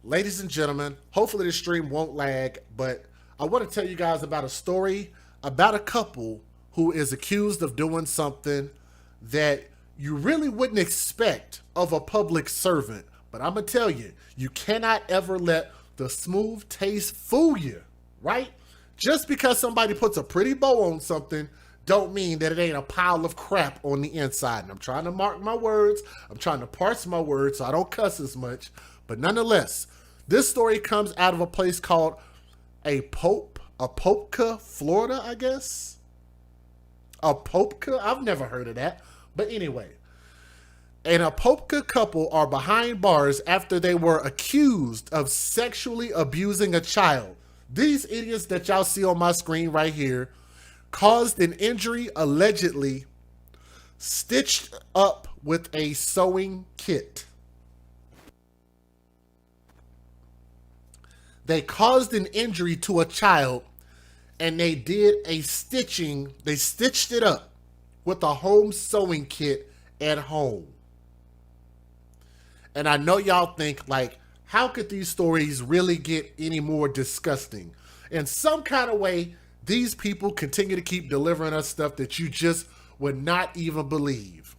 Ladies and gentlemen, hopefully the stream won't lag, but I want to tell you guys about a story about a couple who is accused of doing something that you really wouldn't expect of a public servant. But I'm going to tell you, you cannot ever let the smooth taste fool you, right? Just because somebody puts a pretty bow on something don't mean that it ain't a pile of crap on the inside. And I'm trying to mark my words. I'm trying to parse my words so I don't cuss as much. But nonetheless, this story comes out of a place called Apopka, Florida, I guess. Apopka? I've never heard of that. But anyway, an Apopka couple are behind bars after they were accused of sexually abusing a child. These idiots that y'all see on my screen right here caused an injury allegedly stitched up with a sewing kit. They caused an injury to a child and they did a stitching. They stitched it up with a home sewing kit at home. And I know y'all think, like, how could these stories really get any more disgusting? In some kind of way, these people continue to keep delivering us stuff that you just would not even believe.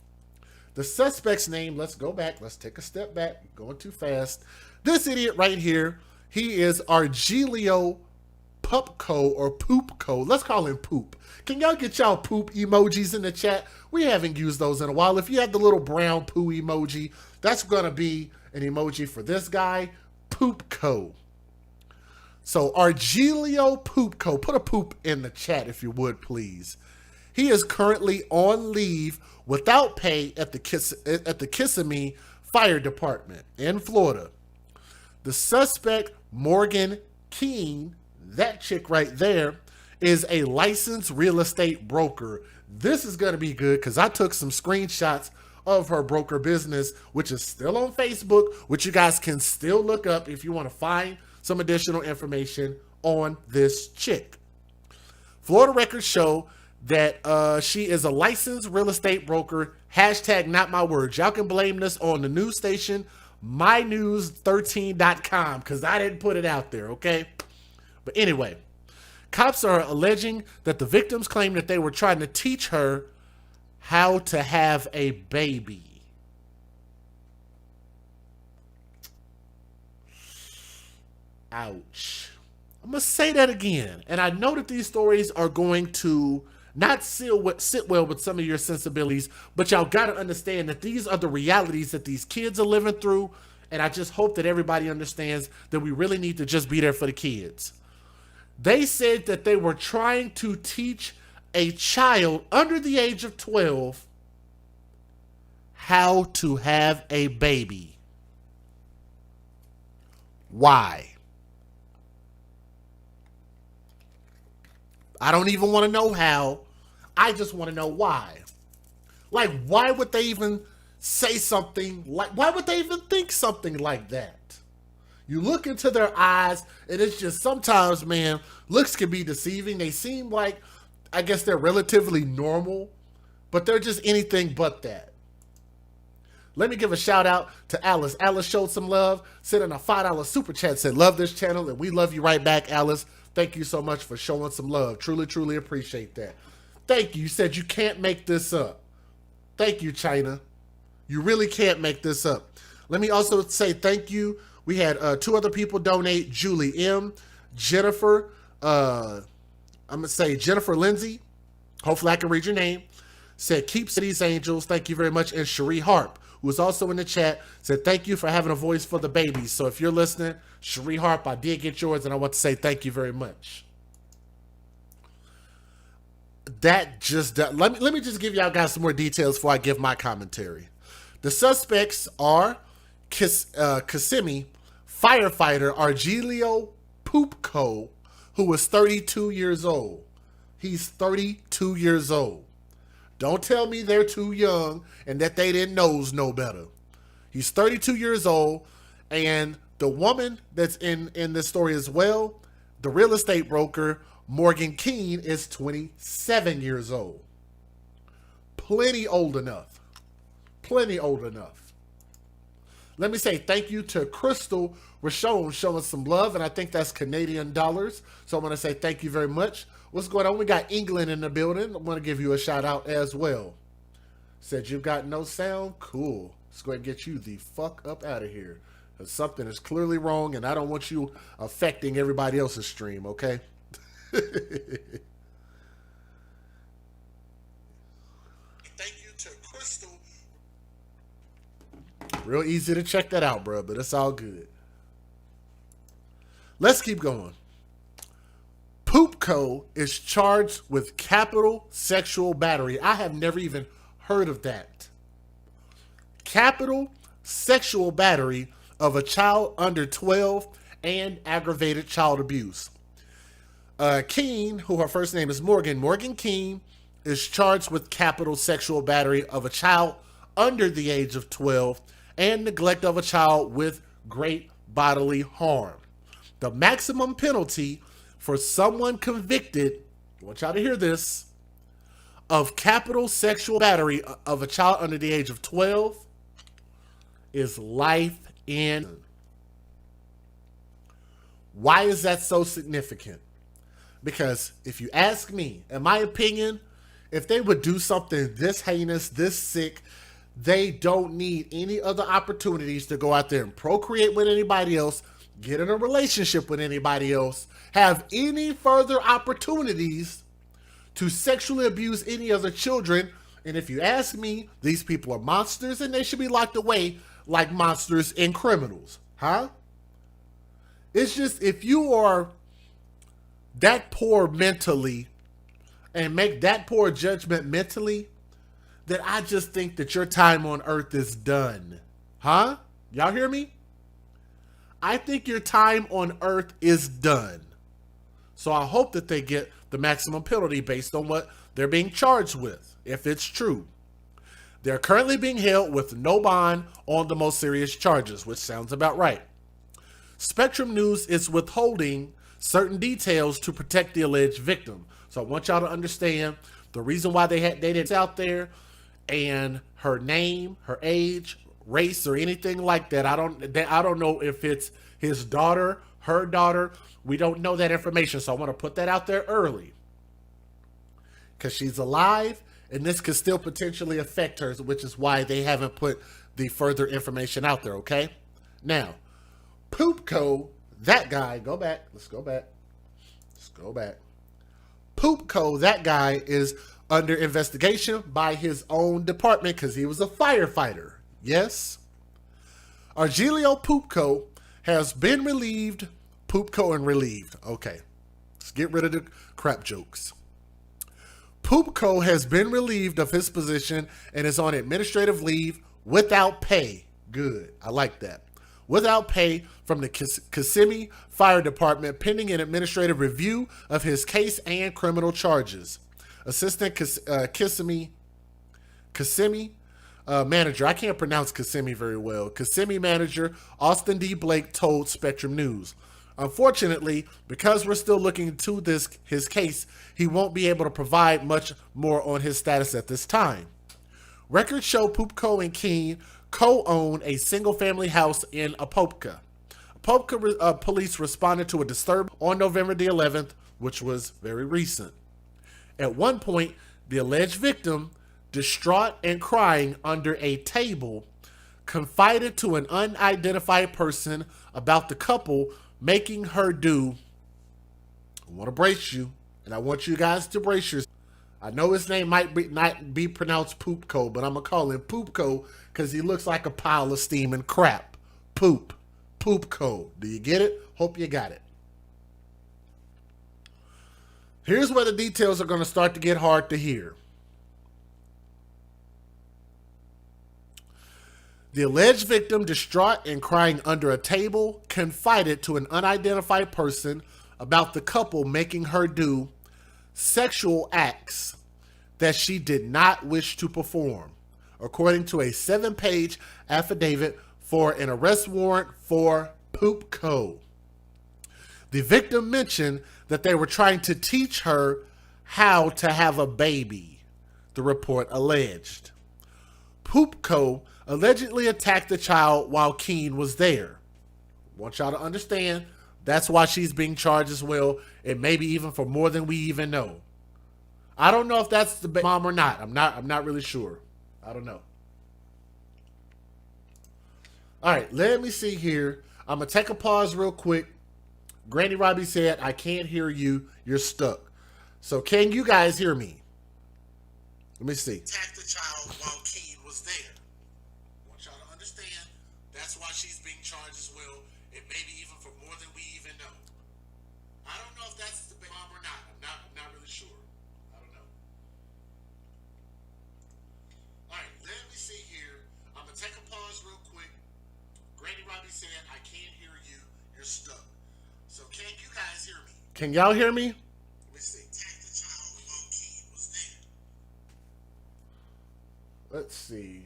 The suspect's name, let's go back. Let's take a step back. Going too fast. This idiot right here, he is Argelio Pupco or Poopco. Let's call him Poop. Can y'all get y'all poop emojis in the chat? We haven't used those in a while. If you have the little brown poo emoji, that's going to be an emoji for this guy, Poopco. So Argelio Poopco, put a poop in the chat if you would, please. He is currently on leave without pay at the Kissimmee Fire Department in Florida. The suspect, Morgan Keene, that chick right there, is a licensed real estate broker. This is going to be good because I took some screenshots of her broker business, which is still on Facebook, which you guys can still look up if you want to find some additional information on this chick. Florida records show that she is a licensed real estate broker. Hashtag not my words. Y'all can blame this on the news station, mynews13.com, because I didn't put it out there, okay? But anyway, cops are alleging that the victims claim that they were trying to teach her how to have a baby. Ouch. I'm going to say that again. And I know that these stories are going to not sit well with some of your sensibilities, but y'all got to understand that these are the realities that these kids are living through. And I just hope that everybody understands that we really need to just be there for the kids. They said that they were trying to teach a child under the age of 12 how to have a baby. Why? I don't even want to know how. I just want to know why. Like, why would they even say something like, why would they even think something like that? You look into their eyes, and it's just sometimes, man, looks can be deceiving. They seem like, I guess they're relatively normal, but they're just anything but that. Let me give a shout out to Alice. Alice showed some love, sent in a $5 super chat, said, love this channel, and we love you right back, Alice. Thank you so much for showing some love. Truly, truly appreciate that. Thank you. You said you can't make this up. Thank you, China. You really can't make this up. Let me also say thank you. We had two other people donate. Julie M, Jennifer, I'm going to say Jennifer Lindsay. Hopefully I can read your name. Said, keep these angels. Thank you very much. And Cherie Harp, who was also in the chat, said, thank you for having a voice for the babies. So if you're listening, Cherie Harp, I did get yours, and I want to say thank you very much. Let me just give y'all guys some more details before I give my commentary. The suspects are Kissimmee firefighter Argelio Poopco, who was 32 years old. He's 32 years old. Don't tell me they're too young and that they didn't know better. He's 32 years old, and the woman that's in this story as well, the real estate broker, Morgan Keene, is 27 years old. Plenty old enough. Plenty old enough. Let me say thank you to Crystal Rashone showing some love, and I think that's Canadian dollars. So I'm going to say thank you very much. What's going on? We got England in the building. I'm going to give you a shout out as well. Said you've got no sound? Cool. Let's go ahead and get you the fuck up out of here. Because something is clearly wrong, and I don't want you affecting everybody else's stream, okay? Thank you to Crystal. Real easy to check that out, bro, but it's all good. Let's keep going. Poopco is charged with capital sexual battery. I have never even heard of that. Capital sexual battery of a child under 12 and aggravated child abuse. Keene, who her first name is Morgan Keene, is charged with capital sexual battery of a child under the age of 12 and neglect of a child with great bodily harm. The maximum penalty for someone convicted, I want y'all to hear this, of capital sexual battery of a child under the age of 12 is life in. Why is that so significant? Because if you ask me, in my opinion, if they would do something this heinous, this sick, they don't need any other opportunities to go out there and procreate with anybody else, get in a relationship with anybody else, have any further opportunities to sexually abuse any other children. And if you ask me, these people are monsters and they should be locked away like monsters and criminals. Huh? It's just, if you are that poor mentally and make that poor judgment mentally, then I just think that your time on earth is done. Huh? Y'all hear me? I think your time on earth is done. So I hope that they get the maximum penalty based on what they're being charged with, if it's true. They're currently being held with no bond on the most serious charges, which sounds about right. Spectrum News is withholding certain details to protect the alleged victim. So I want y'all to understand the reason why they did it out there, and her name, her age, race, or anything like that. I don't know if it's his daughter, her daughter. We don't know that information, so I want to put that out there early. Because she's alive, and this could still potentially affect her, which is why they haven't put the further information out there, okay? Now, Poopco, that guy, go back. Let's go back. Poopco, that guy is under investigation by his own department because he was a firefighter. Yes? Argelio Poopco has been relieved. Poopco and relieved. Okay. Let's get rid of the crap jokes. Poopco has been relieved of his position and is on administrative leave without pay. Good. I like that. Without pay from the Kissimmee Fire Department pending an administrative review of his case and criminal charges. Assistant Kissimmee manager, I can't pronounce Kissimmee very well. Kissimmee manager Austin D. Blake told Spectrum News. Unfortunately, because we're still looking into his case, he won't be able to provide much more on his status at this time. Records show Poopco and Keene co-own a single-family house in Apopka. Apopka police responded to a disturbance on November the 11th, which was very recent. At one point, the alleged victim, distraught and crying under a table, confided to an unidentified person about the couple making her do. I want to brace you, and I want you guys to brace yourselves. I know his name might not be pronounced Poopco, but I'm going to call him Poopco because he looks like a pile of steaming crap. Poopco. Do you get it? Hope you got it. Here's where the details are going to start to get hard to hear. The alleged victim, distraught and crying under a table, confided to an unidentified person about the couple making her do sexual acts that she did not wish to perform, according to a 7-page affidavit for an arrest warrant for Poopco. The victim mentioned that they were trying to teach her how to have a baby, the report alleged. Poopco allegedly attacked the child while Keene was there. Want y'all to understand, that's why she's being charged as well, and maybe even for more than we even know. I don't know if that's the mom or not. I'm not really sure. I don't know. All right, let me see here. I'm gonna take a pause real quick. Granny Robbie said, I can't hear you. You're stuck. So can you guys hear me? Let me see. Attack the child while Keene was there. Want y'all to understand, that's why she's being charged as well, and maybe even for more than we even know. I don't know if that's the mom or not. I'm not really sure. I don't know. All right, let me see here. I'm gonna take a pause real quick. Granny Robbie said, I can't hear you. You're stuck. So can you guys hear me? Can y'all hear me? Let me see. Attack the child while Keene was there. Let's see.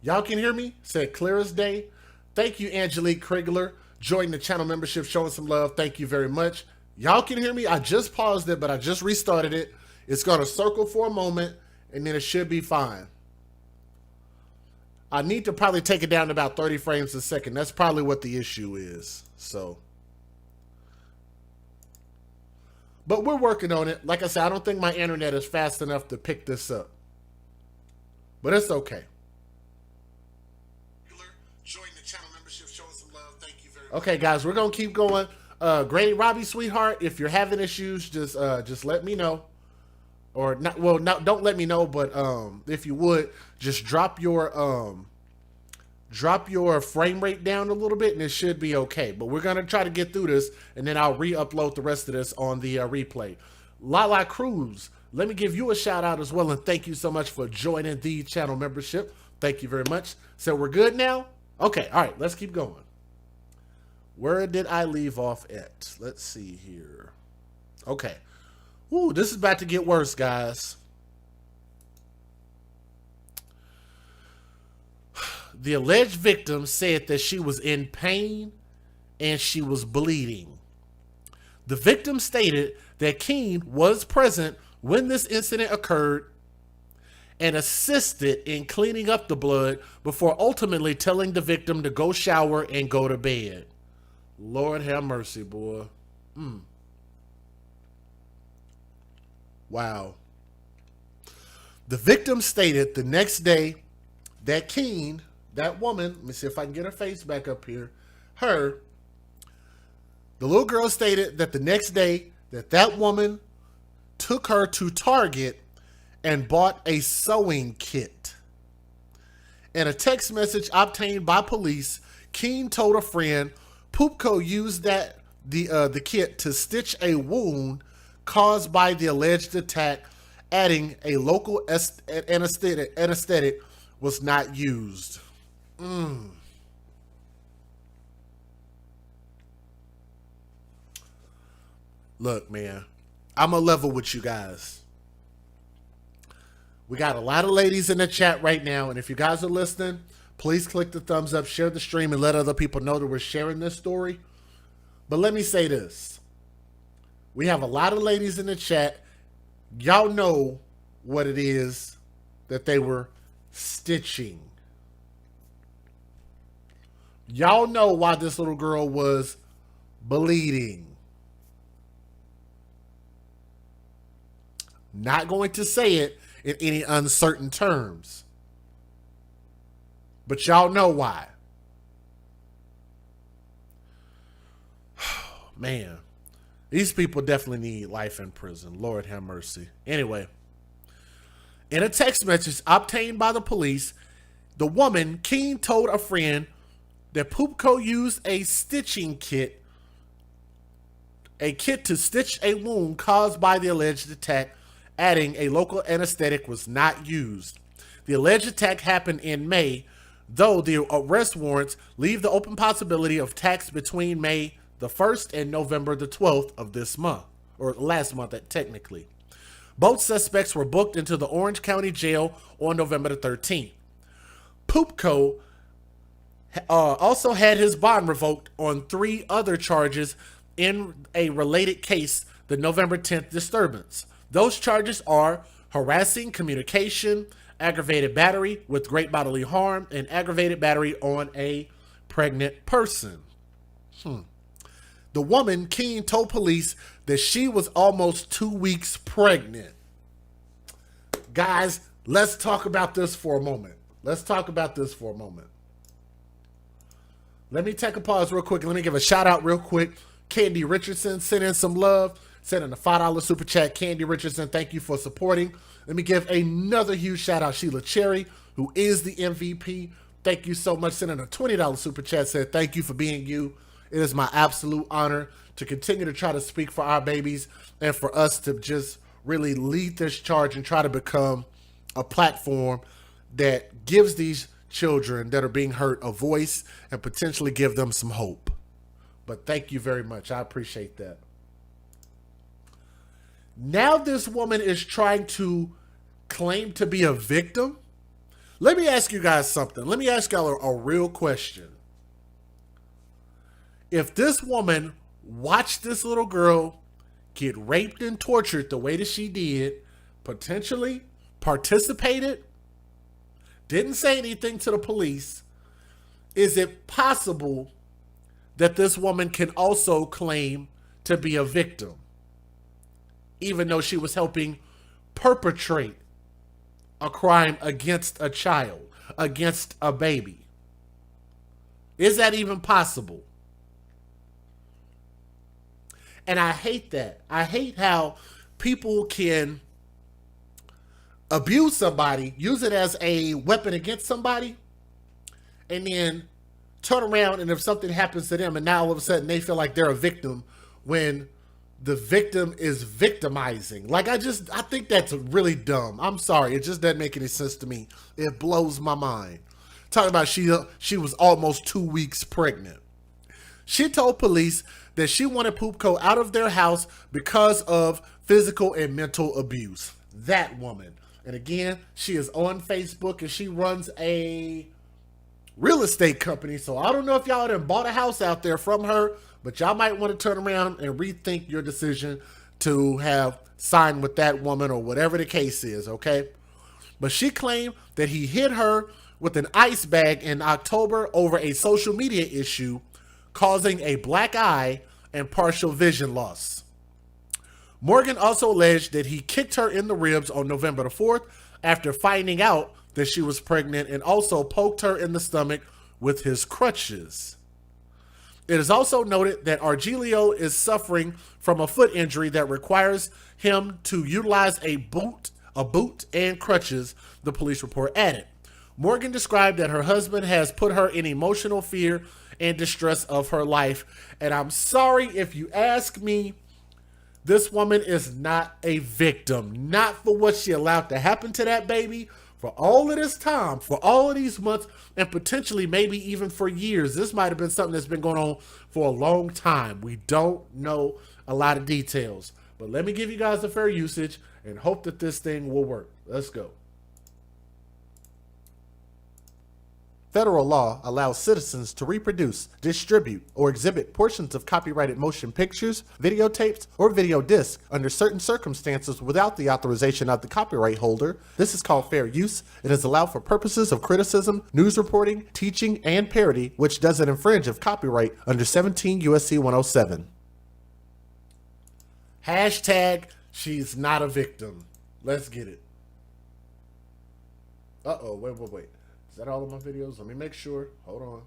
Y'all can hear me? Said clear as day. Thank you, Angelique Krigler. Join the channel membership, showing some love. Thank you very much. Y'all can hear me? I just paused it, but I just restarted it. It's going to circle for a moment, and then it should be fine. I need to probably take it down to about 30 frames a second. That's probably what the issue is. So, but we're working on it. Like I said, I don't think my internet is fast enough to pick this up. But it's okay. Join the channel membership, showing some love. Thank you very much. Okay, guys, we're going to keep going. Granny Robbie, sweetheart, if you're having issues, just let me know. Or not, well, not, don't let me know, but if you would, just drop your frame rate down a little bit and it should be okay. But we're going to try to get through this, and then I'll re-upload the rest of this on the replay. Lala Cruz, let me give you a shout out as well, and thank you so much for joining the channel membership. Thank you very much. So we're good now? Okay, all right, let's keep going. Where did I leave off at? Let's see here. Okay. Ooh, this is about to get worse, guys. The alleged victim said that she was in pain and she was bleeding. The victim stated that Keene was present when this incident occurred and assisted in cleaning up the blood before ultimately telling the victim to go shower and go to bed. Lord have mercy, boy. Wow. The victim stated the next day that Keene, that woman, let me see if I can get her face back up here, the little girl stated that the next day that woman took her to Target and bought a sewing kit. In a text message obtained by police, Keene told a friend Pupko used the kit to stitch a wound caused by the alleged attack, adding a local anesthetic was not used. Look, man, I'm a level with you guys. We got a lot of ladies in the chat right now, and if you guys are listening, please click the thumbs up, share the stream, and let other people know that we're sharing this story. But let me say this. We have a lot of ladies in the chat. Y'all know what it is that they were stitching. Y'all know why this little girl was bleeding. Not going to say it in any uncertain terms. But y'all know why. Man, these people definitely need life in prison. Lord have mercy. Anyway, in a text message obtained by the police, the woman, Keene, told a friend that Pupko used a stitching kit, to stitch a wound caused by the alleged attack, adding a local anesthetic was not used. The alleged attack happened in May, though the arrest warrants leave the open possibility of attacks between May the 1st and November the 12th of this month, or last month technically. Both suspects were booked into the Orange County Jail on November the 13th. Pupko also had his bond revoked on 3 other charges in a related case. the November 10th disturbance. Those charges are harassing communication, aggravated battery with great bodily harm, and aggravated battery on a pregnant person. The woman, Keene, told police that she was almost 2 weeks pregnant. Guys, let's talk about this for a moment. Let me take a pause real quick. Let me give a shout out real quick. Candy Richardson sent in some love. Sent in a $5 super chat. Candy Richardson, thank you for supporting. Let me give another huge shout out. Sheila Cherry, who is the MVP. Thank you so much. Sent in a $20 super chat. Said thank you for being you. It is my absolute honor to continue to try to speak for our babies and for us to just really lead this charge and try to become a platform that gives these children that are being hurt a voice and potentially give them some hope. But thank you very much. I appreciate that. Now this woman is trying to claim to be a victim. Let me ask you guys something. Let me ask y'all a real question. If this woman watched this little girl get raped and tortured the way that she did, potentially participated, didn't say anything to the police, is it possible that this woman can also claim to be a victim, even though she was helping perpetrate a crime against a child, against a baby? Is that even possible? And I hate that. I hate how people can abuse somebody, use it as a weapon against somebody, and then turn around and if something happens to them and now all of a sudden they feel like they're a victim when the victim is victimizing. Like, I think that's really dumb. I'm sorry. It just doesn't make any sense to me. It blows my mind. Talking about she was almost 2 weeks pregnant. She told police that she wanted Poopco out of their house because of physical and mental abuse. That woman. And again, she is on Facebook and she runs a real estate company. So I don't know if y'all done bought a house out there from her, but y'all might want to turn around and rethink your decision to have signed with that woman or whatever the case is, okay? But she claimed that he hit her with an ice bag in October over a social media issue, causing a black eye and partial vision loss. Morgan also alleged that he kicked her in the ribs on November the 4th after finding out that she was pregnant, and also poked her in the stomach with his crutches. It is also noted that Argelio is suffering from a foot injury that requires him to utilize a boot and crutches, the police report added. Morgan described that her husband has put her in emotional fear and distress of her life. And I'm sorry, if you ask me, this woman is not a victim. Not for what she allowed to happen to that baby for all of this time, for all of these months, and potentially maybe even for years. This might have been something that's been going on for a long time. We don't know a lot of details. But let me give you guys a fair usage and hope that this thing will work. Let's go. Federal law allows citizens to reproduce, distribute, or exhibit portions of copyrighted motion pictures, videotapes, or video discs under certain circumstances without the authorization of the copyright holder. This is called fair use. It is allowed for purposes of criticism, news reporting, teaching, and parody, which doesn't infringe of copyright under 17 U.S.C. 107. Hashtag, she's not a victim. Let's get it. Uh-oh, wait. Is that all of my videos? Let me make sure. Hold on.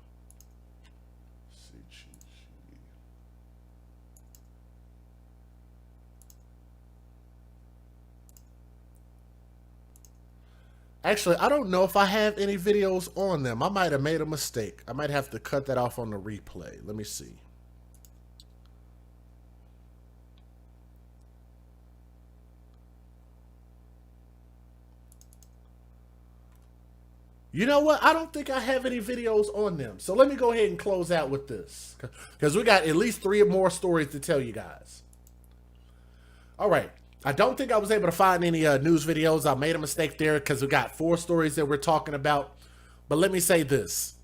Actually, I don't know if I have any videos on them. I might have made a mistake. I might have to cut that off on the replay. Let me see. You know what? I don't think I have any videos on them. So let me go ahead and close out with this, because we got at least 3 more stories to tell you guys. All right. I don't think I was able to find any news videos. I made a mistake there because we got 4 stories that we're talking about. But let me say this.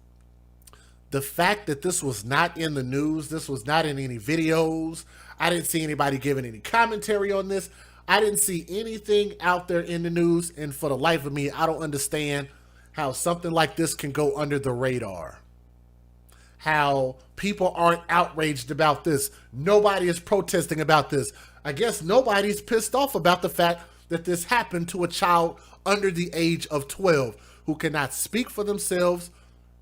The fact that this was not in the news, this was not in any videos, I didn't see anybody giving any commentary on this. I didn't see anything out there in the news. And for the life of me, I don't understand how something like this can go under the radar. How people aren't outraged about this. Nobody is protesting about this. I guess nobody's pissed off about the fact that this happened to a child under the age of 12 who cannot speak for themselves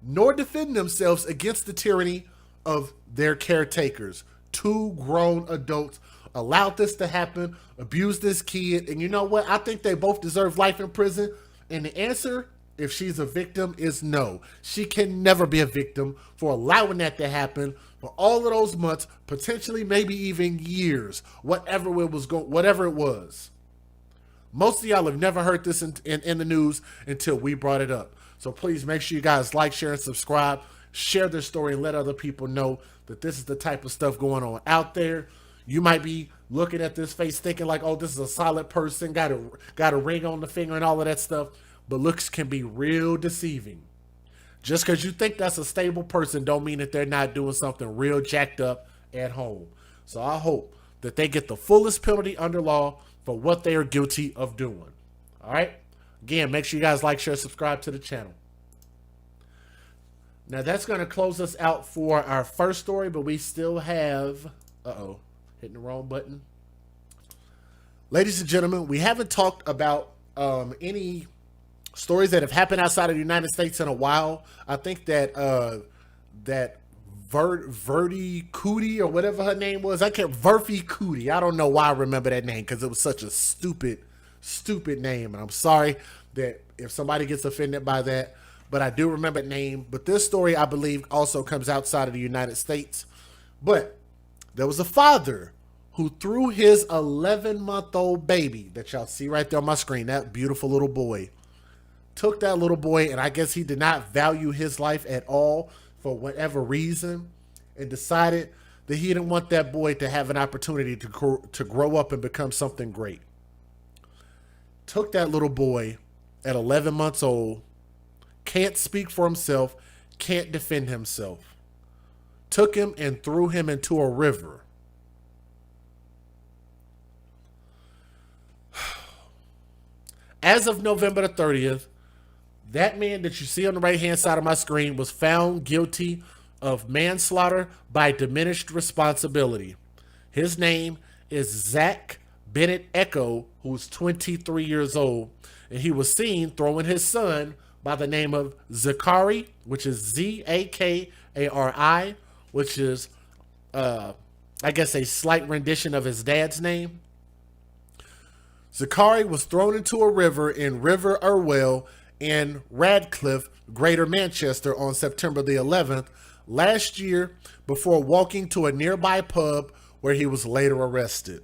nor defend themselves against the tyranny of their caretakers. Two grown adults allowed this to happen, abused this kid, and you know what? I think they both deserve life in prison. And the answer, if she's a victim, is no. She can never be a victim for allowing that to happen for all of those months, potentially maybe even years, whatever it was. Most of y'all have never heard this in the news until we brought it up. So please make sure you guys like, share, and subscribe. Share this story and let other people know that this is the type of stuff going on out there. You might be looking at this face thinking like, oh, this is a solid person, got a ring on the finger and all of that stuff. But looks can be real deceiving. Just because you think that's a stable person don't mean that they're not doing something real jacked up at home. So I hope that they get the fullest penalty under law for what they are guilty of doing. All right? Again, make sure you guys like, share, subscribe to the channel. Now, that's going to close us out for our first story, but we still have... hitting the wrong button. Ladies and gentlemen, we haven't talked about any stories that have happened outside of the United States in a while. I think that Verdi Cootie or whatever her name was. Verfi Cootie. I don't know why I remember that name because it was such a stupid name. And I'm sorry that if somebody gets offended by that, but I do remember the name. But this story, I believe, also comes outside of the United States. But there was a father who threw his 11-month-old baby that y'all see right there on my screen, that beautiful little boy, took that little boy, and I guess he did not value his life at all for whatever reason, and decided that he didn't want that boy to have an opportunity to grow up and become something great. Took that little boy at 11 months old, can't speak for himself, can't defend himself. Took him and threw him into a river. As of November the 30th, that man that you see on the right-hand side of my screen was found guilty of manslaughter by diminished responsibility. His name is Zach Bennett Echo, who's 23 years old, and he was seen throwing his son by the name of Zakari, which is Z-A-K-A-R-I, which is, I guess, a slight rendition of his dad's name. Zakari was thrown into a river in River Irwell in Radcliffe, Greater Manchester on September the 11th last year before walking to a nearby pub where he was later arrested.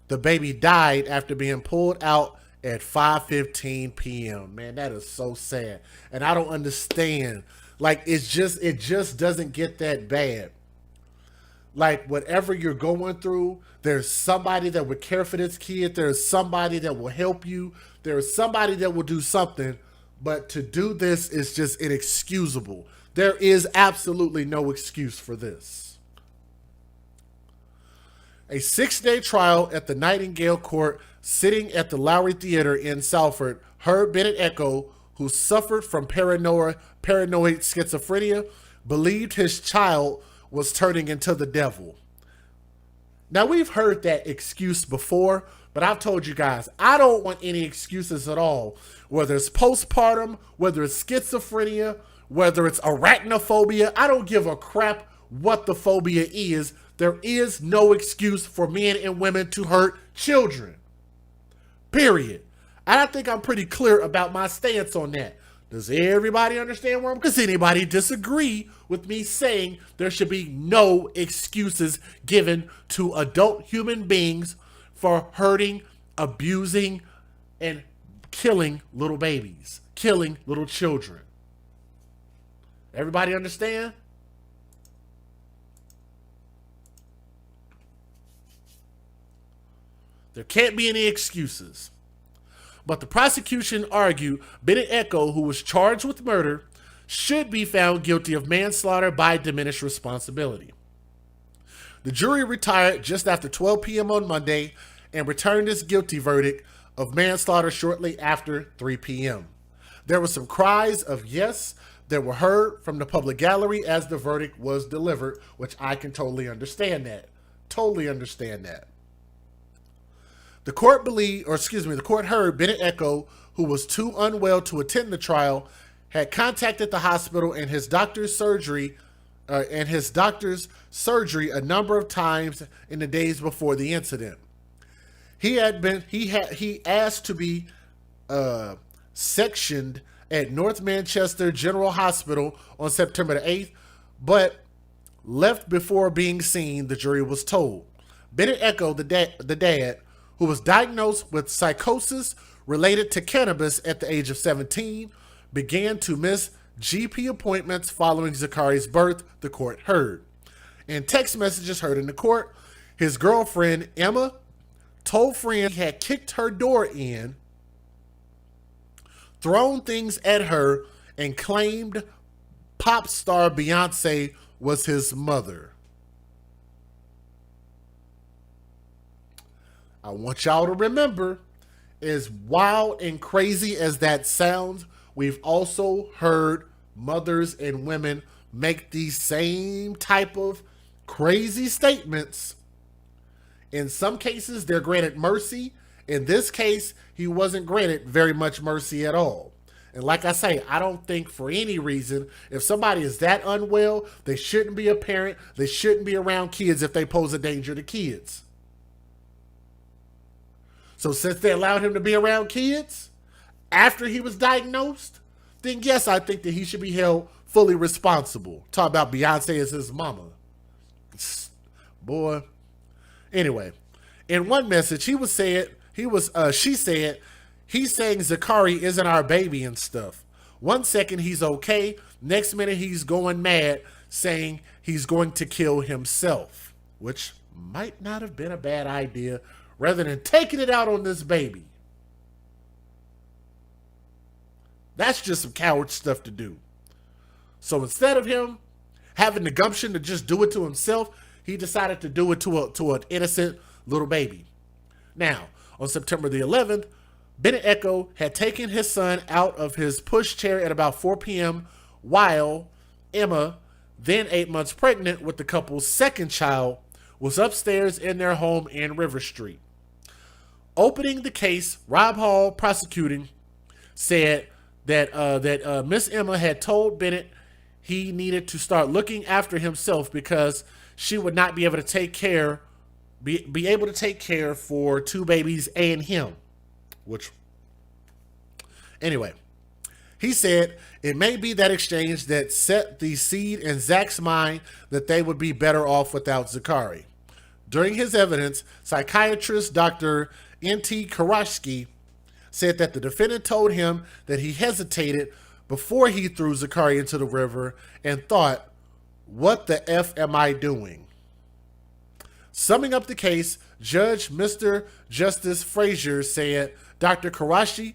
The baby died after being pulled out at 5:15 p.m. Man, that is so sad. And I don't understand. Like, it just doesn't get that bad. Like, whatever you're going through, there's somebody that would care for this kid. There's somebody that will help you. There's somebody that will do something. But to do this is just inexcusable. There is absolutely no excuse for this. A 6-day trial at the Nightingale Court sitting at the Lowry Theater in Salford heard Bennett Echo, who suffered from paranoid schizophrenia, believed his child was turning into the devil. Now, we've heard that excuse before, but I've told you guys, I don't want any excuses at all. Whether it's postpartum, whether it's schizophrenia, whether it's arachnophobia, I don't give a crap what the phobia is. There is no excuse for men and women to hurt children. Period. And I think I'm pretty clear about my stance on that. Does everybody understand where I'm? Does anybody disagree with me saying there should be no excuses given to adult human beings for hurting, abusing, and killing little babies, killing little children? Everybody understand? There can't be any excuses. But the prosecution argued Bennett Echo, who was charged with murder, should be found guilty of manslaughter by diminished responsibility. The jury retired just after 12 p.m. on Monday and returned its guilty verdict of manslaughter shortly after 3 p.m. There were some cries of yes that were heard from the public gallery as the verdict was delivered, which I can totally understand that. Totally understand that. The court heard Bennett Echo, who was too unwell to attend the trial, had contacted the hospital and his doctor's surgery a number of times in the days before the incident. He asked to be sectioned at North Manchester General Hospital on September the 8th, but left before being seen, the jury was told. Bennett Echo, the dad, who was diagnosed with psychosis related to cannabis at the age of 17, began to miss GP appointments following Zakari's birth, the court heard. In text messages heard in the court, his girlfriend, Emma, told friends he had kicked her door in, thrown things at her, and claimed pop star Beyonce was his mother. I want y'all to remember, as wild and crazy as that sounds, we've also heard mothers and women make these same type of crazy statements. In some cases, they're granted mercy. In this case, he wasn't granted very much mercy at all. And like I say, I don't think for any reason, if somebody is that unwell, they shouldn't be a parent. They shouldn't be around kids if they pose a danger to kids. So since they allowed him to be around kids after he was diagnosed, then yes, I think that he should be held fully responsible. Talk about Beyonce as his mama. Boy. Anyway, in one message, she said, he's saying Zakari isn't our baby and stuff. One second he's okay, next minute he's going mad, saying he's going to kill himself, which might not have been a bad idea, rather than taking it out on this baby. That's just some coward stuff to do. So instead of him having the gumption to just do it to himself, he decided to do it to an innocent little baby. Now, on September the 11th, Bennett Echo had taken his son out of his pushchair at about 4 p.m. while Emma, then 8 months pregnant with the couple's second child, was upstairs in their home in River Street. Opening the case, Rob Hall, prosecuting, said that Miss Emma had told Bennett he needed to start looking after himself because she would not be able to take care for two babies and him. Anyway, he said it may be that exchange that set the seed in Zach's mind that they would be better off without Zakari. During his evidence, psychiatrist Dr. N.T. Karashki said that the defendant told him that he hesitated before he threw Zakari into the river and thought, "What the F am I doing?" Summing up the case, Judge Mr. Justice Frazier said Dr. Karashi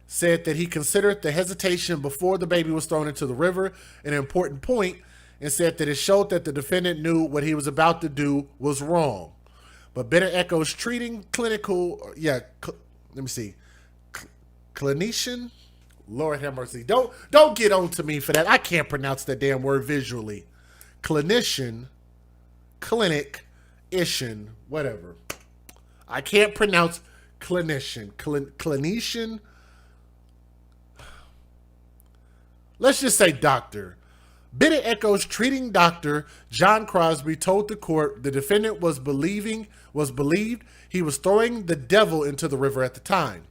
said that he considered the hesitation before the baby was thrown into the river an important point and said that it showed that the defendant knew what he was about to do was wrong. But Bennett Echo's clinician, Lord have mercy. Don't get on to me for that. I can't pronounce that damn word visually. Clinician, clinic, Ishin, whatever. I can't pronounce clinician. Clinician. Let's just say doctor. Bennett Echo's treating doctor, John Crosby, told the court the defendant was believed he was throwing the devil into the river at the time.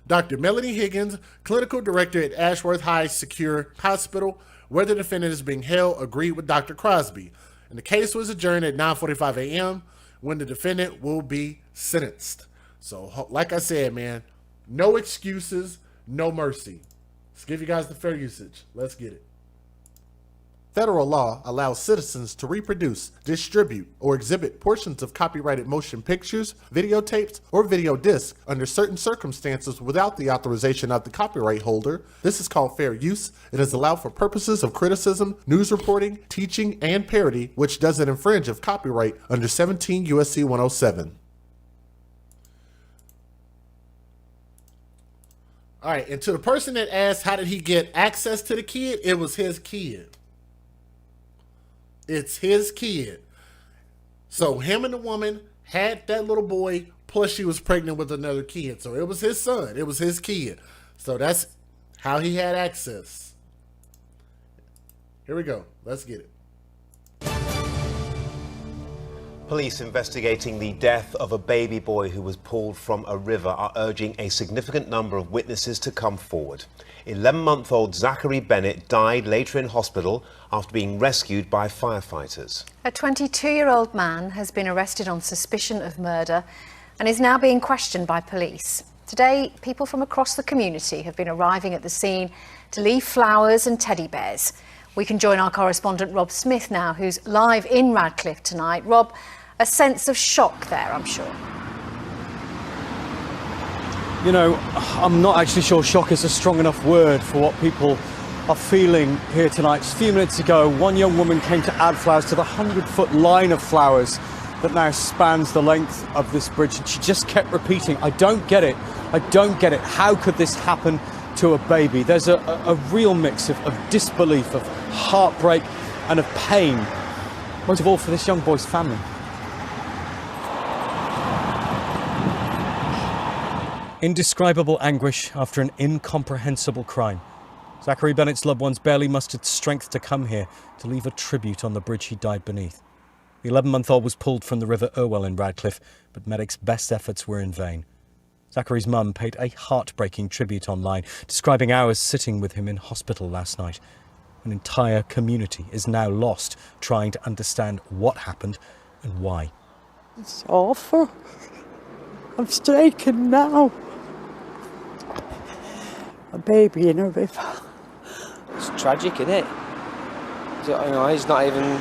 Dr. Melanie Higgins, clinical director at Ashworth High Secure Hospital, where the defendant is being held, agreed with Dr. Crosby. And the case was adjourned at 9:45 a.m. when the defendant will be sentenced. So, like I said, man, no excuses, no mercy. Let's give you guys the fair usage. Let's get it. Federal law allows citizens to reproduce, distribute, or exhibit portions of copyrighted motion pictures, videotapes, or video discs under certain circumstances without the authorization of the copyright holder. This is called fair use. It is allowed for purposes of criticism, news reporting, teaching, and parody, which doesn't infringe of copyright under 17 U.S.C. 107. All right, and to the person that asked how did he get access to the kid, it was his kid. It's his kid. So him and the woman had that little boy, plus she was pregnant with another kid. So it was his son. It was his kid. So that's how he had access. Here we go. Let's get it. Police investigating the death of a baby boy who was pulled from a river are urging a significant number of witnesses to come forward. 11-month-old Zachary Bennett died later in hospital after being rescued by firefighters. A 22-year-old man has been arrested on suspicion of murder and is now being questioned by police. Today, people from across the community have been arriving at the scene to leave flowers and teddy bears. We can join our correspondent Rob Smith now, who's live in Radcliffe tonight. Rob, a sense of shock there, I'm sure. You know, I'm not actually sure shock is a strong enough word for what people are feeling here tonight. Just a few minutes ago, one young woman came to add flowers to the 100-foot line of flowers that now spans the length of this bridge, and she just kept repeating, I don't get it, I don't get it. How could this happen to a baby? There's a real mix of disbelief, of heartbreak and of pain, most of all for this young boy's family. Indescribable anguish after an incomprehensible crime. Zachary Bennett's loved ones barely mustered strength to come here to leave a tribute on the bridge he died beneath. The 11-month-old was pulled from the River Irwell in Radcliffe, but medics' best efforts were in vain. Zachary's mum paid a heartbreaking tribute online, describing hours sitting with him in hospital last night. An entire community is now lost trying to understand what happened and why. It's awful. I'm stricken now. A baby in a river. It's tragic, isn't it? You know, he's not even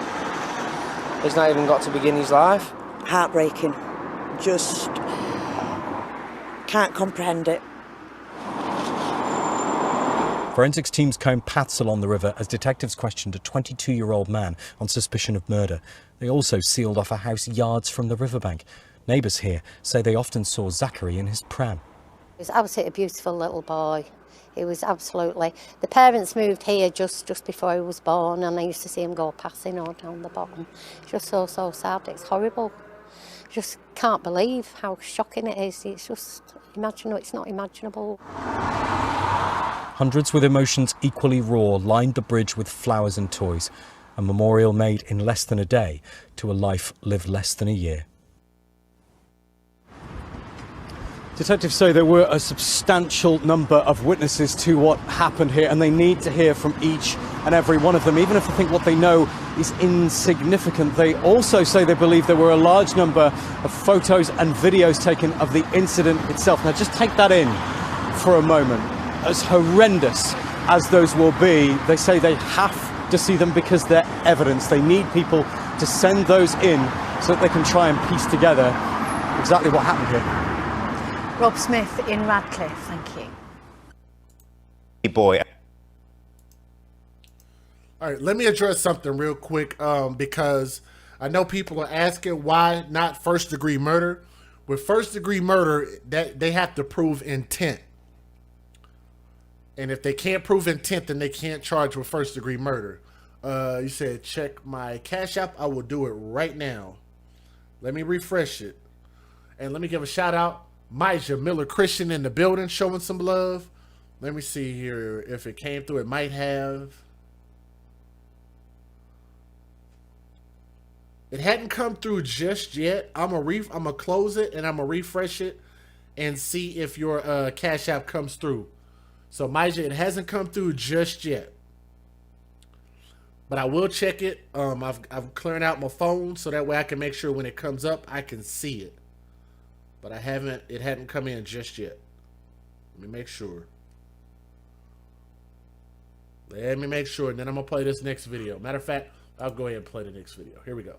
got to begin his life. Heartbreaking. Just can't comprehend it. Forensics teams combed paths along the river as detectives questioned a 22-year-old man on suspicion of murder. They also sealed off a house yards from the riverbank. Neighbours here say they often saw Zachary in his pram. He was absolutely a beautiful little boy. He was absolutely... The parents moved here just before he was born, and I used to see him go passing on down the bottom. It's just so sad. It's horrible. Just can't believe how shocking it is. It's just imaginable. It's not imaginable. Hundreds with emotions equally raw lined the bridge with flowers and toys. A memorial made in less than a day to a life lived less than a year. Detectives say there were a substantial number of witnesses to what happened here, and they need to hear from each and every one of them, even if they think what they know is insignificant. They also say they believe there were a large number of photos and videos taken of the incident itself. Now just take that in for a moment. As horrendous as those will be, they say they have to see them because they're evidence. They need people to send those in so that they can try and piece together exactly what happened here. Rob Smith in Radcliffe, thank you. Boy. All right, let me address something real quick because I know people are asking why not first-degree murder. With first-degree murder, that they have to prove intent. And if they can't prove intent, then they can't charge with first-degree murder. You said check my Cash App. I will do it right now. Let me refresh it. And let me give a shout-out. Mija Miller Christian in the building showing some love. Let me see here if it came through. It might have. It hadn't come through just yet. I'm gonna close it and I'm gonna refresh it and see if your Cash App comes through. So Mija, it hasn't come through just yet, but I will check it. I'm clearing out my phone so that way I can make sure when it comes up I can see it. But it hadn't come in just yet. Let me make sure. Let me make sure, and then I'm going to play this next video. Matter of fact, I'll go ahead and play the next video. Here we go.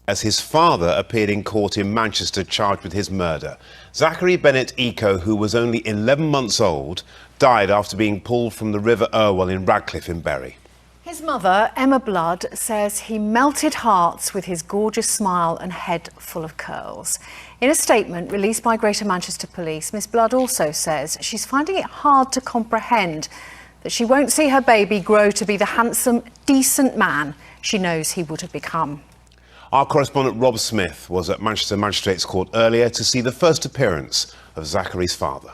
As his father appeared in court in Manchester charged with his murder. Zachary Bennett Eco, who was only 11 months old, died after being pulled from the River Irwell in Radcliffe in Bury. His mother, Emma Blood, says he melted hearts with his gorgeous smile and head full of curls. In a statement released by Greater Manchester Police, Miss Blood also says she's finding it hard to comprehend that she won't see her baby grow to be the handsome, decent man she knows he would have become. Our correspondent Rob Smith was at Manchester Magistrates Court earlier to see the first appearance of Zachary's father.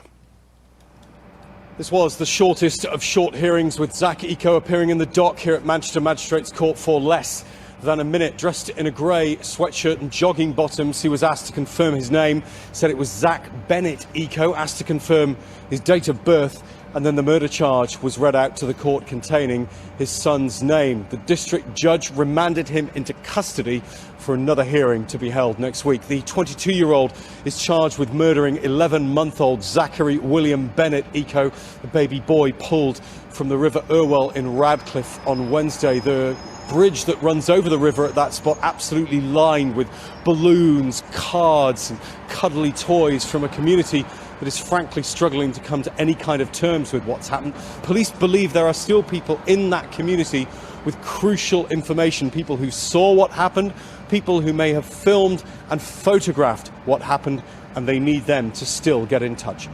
This was the shortest of short hearings, with Zach Eco appearing in the dock here at Manchester Magistrates Court for less than a minute. Dressed in a grey sweatshirt and jogging bottoms, he was asked to confirm his name, said it was Zach Bennett Eco, asked to confirm his date of birth, and then the murder charge was read out to the court containing his son's name. The district judge remanded him into custody for another hearing to be held next week. The 22-year-old is charged with murdering 11-month-old Zachary William Bennett Eco, the baby boy pulled from the River Irwell in Radcliffe on Wednesday. The bridge that runs over the river at that spot absolutely lined with balloons, cards and cuddly toys from a community that is frankly struggling to come to any kind of terms with what's happened. Police believe there are still people in that community with crucial information, people who saw what happened, people who may have filmed and photographed what happened, and they need them to still get in touch.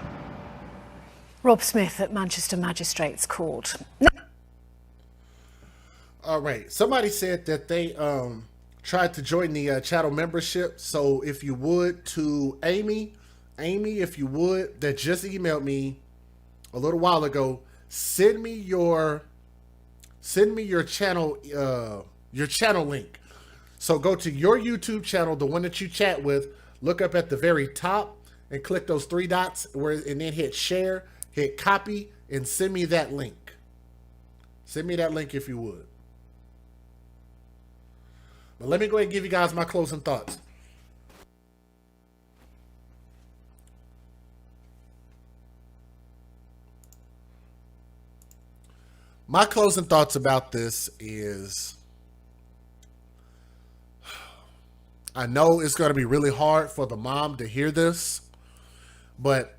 Rob Smith at Manchester Magistrates Court. All right. Somebody said that they tried to join the channel membership. So if you would, to Amy, if you would, that just emailed me a little while ago, send me your channel link. So go to your YouTube channel, the one that you chat with, look up at the very top and click those three dots and then hit share, hit copy, and send me that link. Send me that link if you would. But let me go ahead and give you guys my closing thoughts. My closing thoughts about this is, I know it's going to be really hard for the mom to hear this, but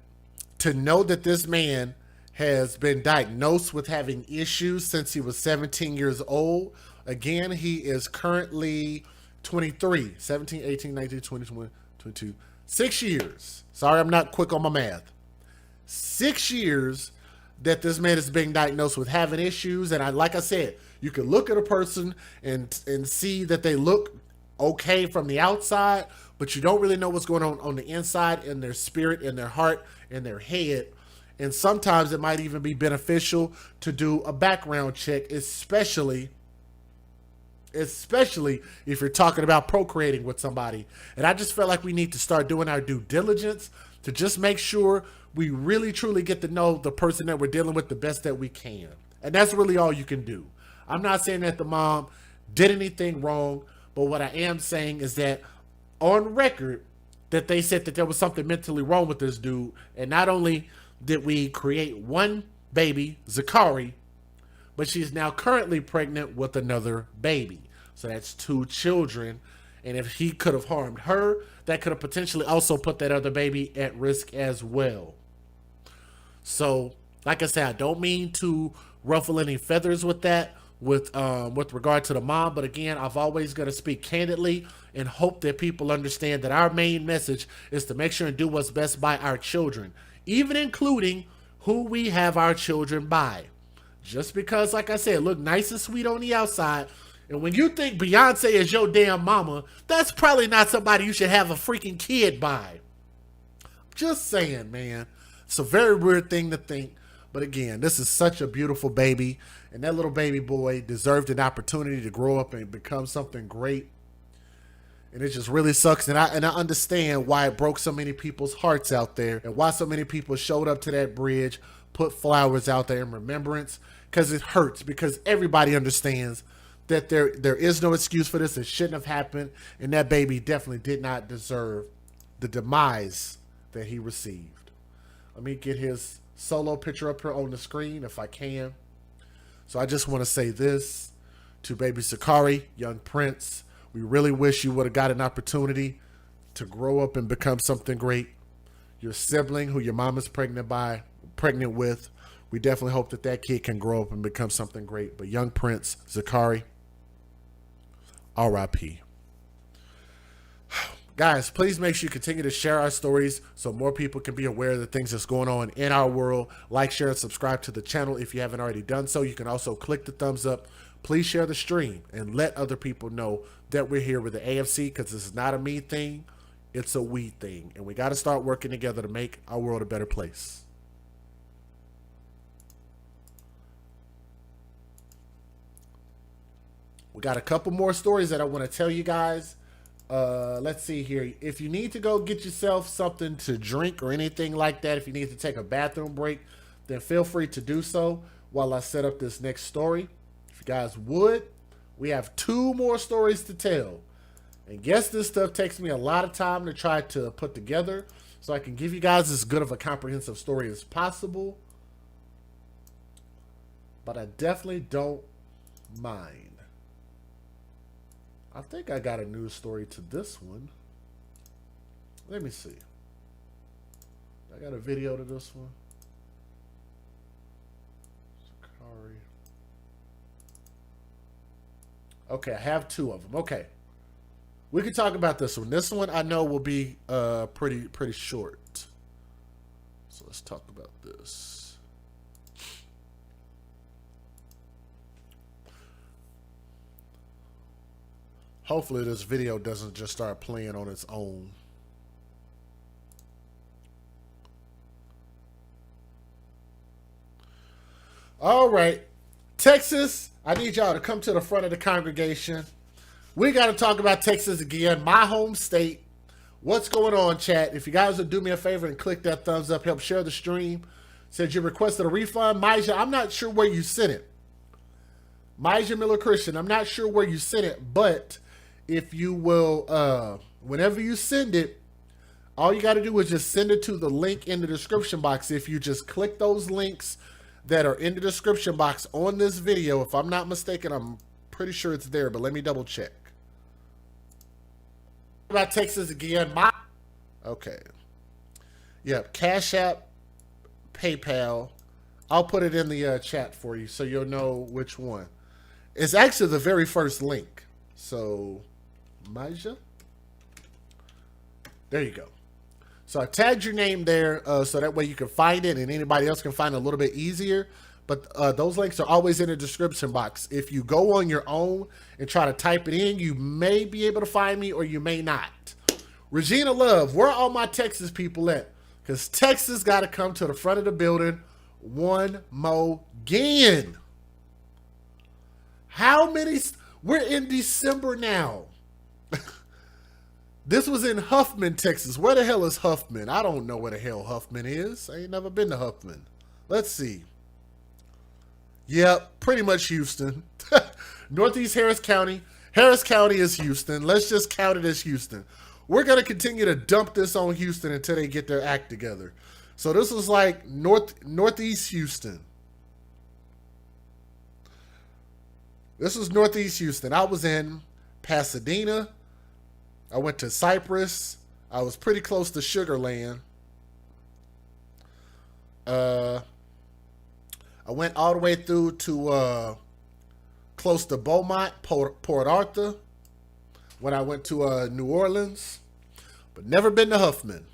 to know that this man has been diagnosed with having issues since he was 17 years old. Again, he is currently 23, 17, 18, 19, 20, 21, 22, 6 years. Sorry, I'm not quick on my math. 6 years that this man is being diagnosed with having issues. And like I said, you can look at a person and see that they look okay from the outside, but you don't really know what's going on the inside, in their spirit, in their heart, in their head. And sometimes it might even be beneficial to do a background check, especially if you're talking about procreating with somebody. And I just felt like we need to start doing our due diligence to just make sure we really truly get to know the person that we're dealing with the best that we can. And that's really all you can do. I'm not saying that the mom did anything wrong, but what I am saying is that on record that they said that there was something mentally wrong with this dude. And not only did we create one baby, Zachary, but she's now currently pregnant with another baby. So that's 2 children. And if he could have harmed her, that could have potentially also put that other baby at risk as well. So, like I said, I don't mean to ruffle any feathers with that, with regard to the mom. But again, I've always got to speak candidly and hope that people understand that our main message is to make sure and do what's best by our children, even including who we have our children by. Just because, like I said, look nice and sweet on the outside, and when you think Beyonce is your damn mama, that's probably not somebody you should have a freaking kid by. Just saying, man. It's a very weird thing to think. But again, this is such a beautiful baby, and that little baby boy deserved an opportunity to grow up and become something great. And it just really sucks. And I understand why it broke so many people's hearts out there, and why so many people showed up to that bridge, put flowers out there in remembrance, because it hurts, because everybody understands that there is no excuse for this. It shouldn't have happened, and that baby definitely did not deserve the demise that he received. Let me get his solo picture up here on the screen if I can, So I just want to say this to baby Sakari, young Prince. We really wish you would have got an opportunity to grow up and become something great. Your sibling who your mom is pregnant with, we definitely hope that that kid can grow up and become something great. But young Prince, Zakari, R.I.P. Guys, please make sure you continue to share our stories so more people can be aware of the things that's going on in our world. Like, share, and subscribe to the channel if you haven't already done so. You can also click the thumbs up. Please share the stream and let other people know that we're here with the AFC, because this is not a me thing. It's a we thing. And we got to start working together to make our world a better place. We got a couple more stories that I want to tell you guys. Let's see here. If you need to go get yourself something to drink or anything like that, if you need to take a bathroom break, then feel free to do so while I set up this next story. If you guys would, we have 2 more stories to tell. And yes, this stuff takes me a lot of time to try to put together so I can give you guys as good of a comprehensive story as possible. But I definitely don't mind. I think I got a news story to this one. Let me see. I got a video to this one. Sakari. Okay, I have 2 of them. Okay. We can talk about this one. This one I know will be pretty short. So let's talk about this. Hopefully this video doesn't just start playing on its own. All right. Texas, I need y'all to come to the front of the congregation. We got to talk about Texas again, my home state. What's going on, chat? If you guys would do me a favor and click that thumbs up, help share the stream. Said you requested a refund. Maija, I'm not sure where you sent it. Maija Miller Christian, I'm not sure where you sent it, but if you will, whenever you send it, all you got to do is just send it to the link in the description box. If you just click those links that are in the description box on this video, if I'm not mistaken, I'm pretty sure it's there, but let me double check. About Texas again. Okay. Yep. Cash App, PayPal. I'll put it in the chat for you so you'll know which one. It's actually the very first link. So, Maija. There you go. So I tagged your name there so that way you can find it and anybody else can find it a little bit easier. But those links are always in the description box. If you go on your own and try to type it in, you may be able to find me or you may not. Regina Love, where are all my Texas people at? Because Texas got to come to the front of the building one more again. How many? We're in December now. This was in Huffman, Texas. Where the hell is Huffman? I don't know where the hell Huffman is. I ain't never been to Huffman. Let's see. Yep, pretty much Houston. Northeast Harris County. Harris County is Houston. Let's just count it as Houston. We're going to continue to dump this on Houston until they get their act together. So this was like Northeast Houston. This was Northeast Houston. I was in Pasadena. I went to Cypress. I was pretty close to Sugar Land. I went all the way through to close to Beaumont, Port Arthur, when I went to New Orleans, but never been to Huffman.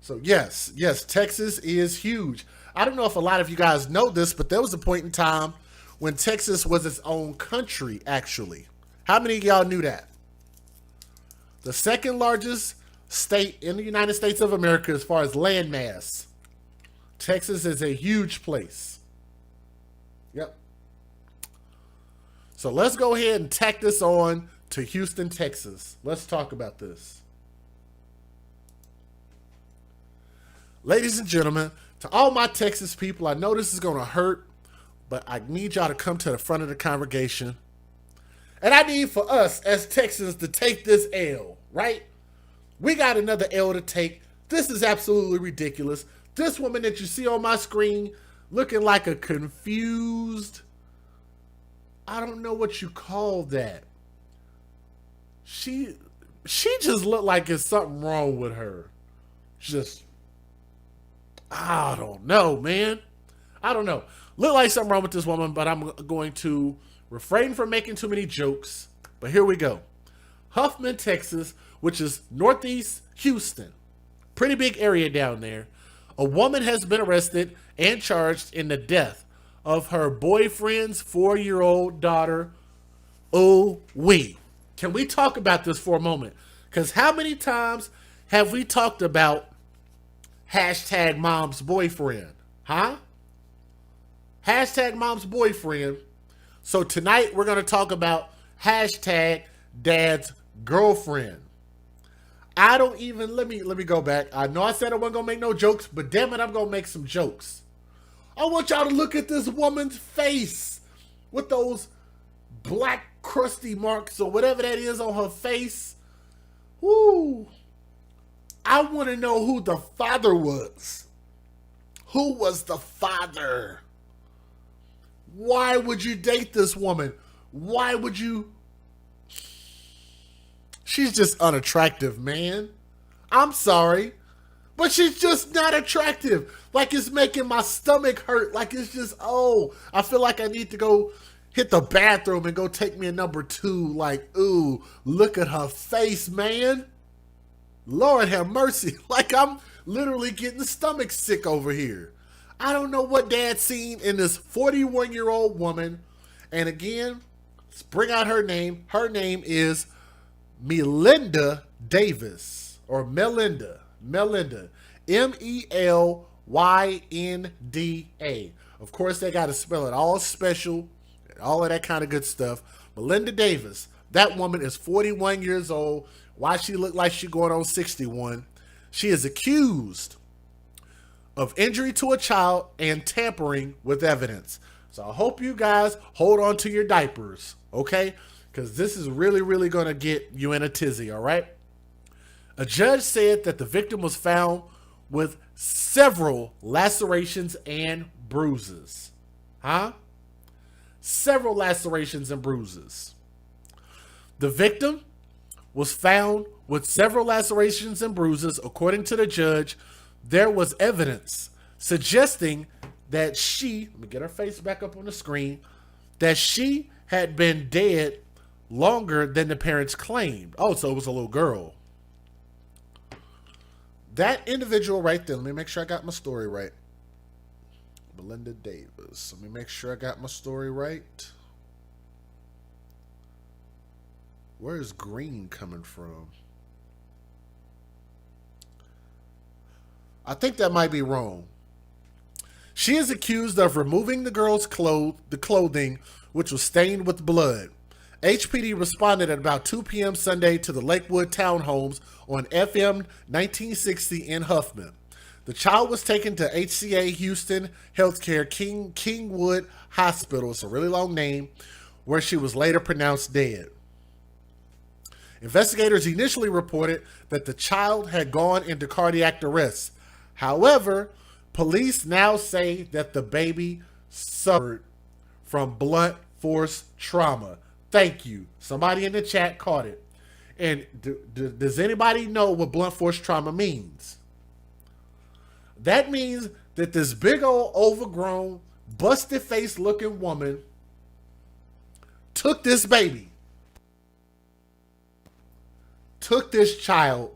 So yes, Texas is huge. I don't know if a lot of you guys know this, but there was a point in time when Texas was its own country, actually. How many of y'all knew that? The second largest state in the United States of America as far as land mass. Texas is a huge place. Yep. So let's go ahead and tack this on to Houston, Texas. Let's talk about this. Ladies and gentlemen, to all my Texas people, I know this is going to hurt, but I need y'all to come to the front of the congregation. And I need for us as Texans to take this L, right? We got another L to take. This is absolutely ridiculous. This woman that you see on my screen looking like a confused, I don't know what you call that. She just looked like there's something wrong with her. Just, I don't know, man. I don't know. Look like something wrong with this woman, but I'm going to refrain from making too many jokes. But here we go. Huffman, Texas, which is northeast Houston. Pretty big area down there. A woman has been arrested and charged in the death of her boyfriend's 4-year-old daughter. Oh, Can we talk about this for a moment? Because how many times have we talked about hashtag mom's boyfriend? Huh? Hashtag mom's boyfriend. So tonight we're going to talk about hashtag dad's girlfriend. I don't even, let me go back. I know I said I wasn't going to make no jokes, but damn it, I'm going to make some jokes. I want y'all to look at this woman's face with those black crusty marks or whatever that is on her face. Woo. I want to know who the father was. Who was the father? Why would you date this woman? Why would you? She's just unattractive, man. I'm sorry, but she's just not attractive. Like, it's making my stomach hurt. Like, it's just, oh, I feel like I need to go hit the bathroom and go take me a number 2. Like, ooh, look at her face, man. Lord have mercy. Like, I'm literally getting stomach sick over here. I don't know what dad's seen in this 41-year-old woman. And again, let's bring out her name. Her name is Melinda Davis, or Melinda. Melynda. Of course, they got to spell it all special, all of that kind of good stuff. Melinda Davis. That woman is 41 years old. Why she look like she going on 61? She is accused of injury to a child and tampering with evidence. So I hope you guys hold on to your diapers, okay? Because this is really, really going to get you in a tizzy, all right? A judge said that the victim was found with several lacerations and bruises. Huh? Several lacerations and bruises. The victim was found with several lacerations and bruises. According to the judge, there was evidence suggesting that she, let me get her face back up on the screen, that she had been dead longer than the parents claimed. Oh, so it was a little girl. That individual right there, let me make sure I got my story right. Melinda Davis. Let me make sure I got my story right. Where is green coming from? I think that might be wrong. She is accused of removing the girl's clothing, which was stained with blood. HPD responded at about 2 p.m. Sunday to the Lakewood townhomes on FM 1960 in Huffman. The child was taken to HCA Houston Healthcare Kingwood Hospital, it's a really long name, where she was later pronounced dead. Investigators initially reported that the child had gone into cardiac arrest. However, police now say that the baby suffered from blunt force trauma. Thank you. Somebody in the chat caught it. And does anybody know what blunt force trauma means? That means that this big old overgrown, busted face looking woman took this baby, took this child,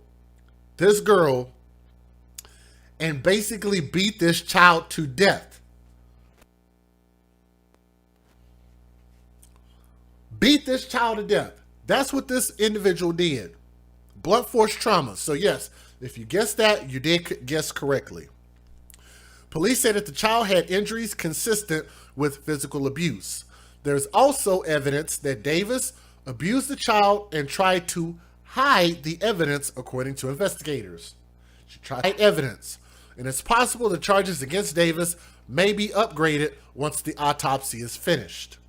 this girl, and basically beat this child to death. Beat this child to death. That's what this individual did. Blunt force trauma. So yes, if you guessed that, you did guess correctly. Police said that the child had injuries consistent with physical abuse. There's also evidence that Davis abused the child and tried to hide the evidence, according to investigators. She tried to hide evidence. And it's possible the charges against Davis may be upgraded once the autopsy is finished.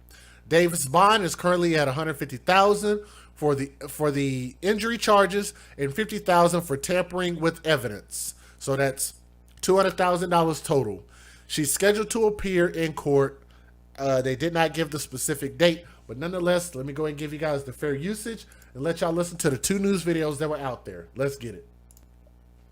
Davis' bond is currently at $150,000 for the injury charges and $50,000 for tampering with evidence. So that's $200,000 total. She's scheduled to appear in court. They did not give the specific date, but nonetheless, let me go ahead and give you guys the fair usage and let y'all listen to the 2 news videos that were out there. Let's get it.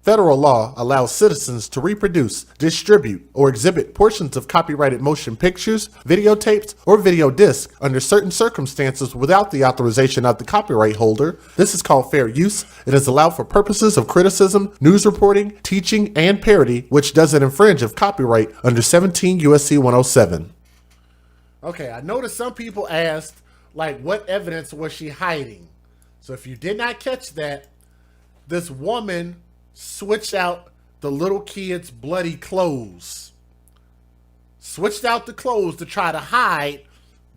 Federal law allows citizens to reproduce, distribute, or exhibit portions of copyrighted motion pictures, videotapes, or video discs under certain circumstances without the authorization of the copyright holder. This is called fair use. It is allowed for purposes of criticism, news reporting, teaching, and parody, which doesn't infringe of copyright under 17 U.S.C. 107. Okay, I noticed some people asked, like, what evidence was she hiding? So if you did not catch that, this woman switched out the little kid's bloody clothes. Switched out the clothes to try to hide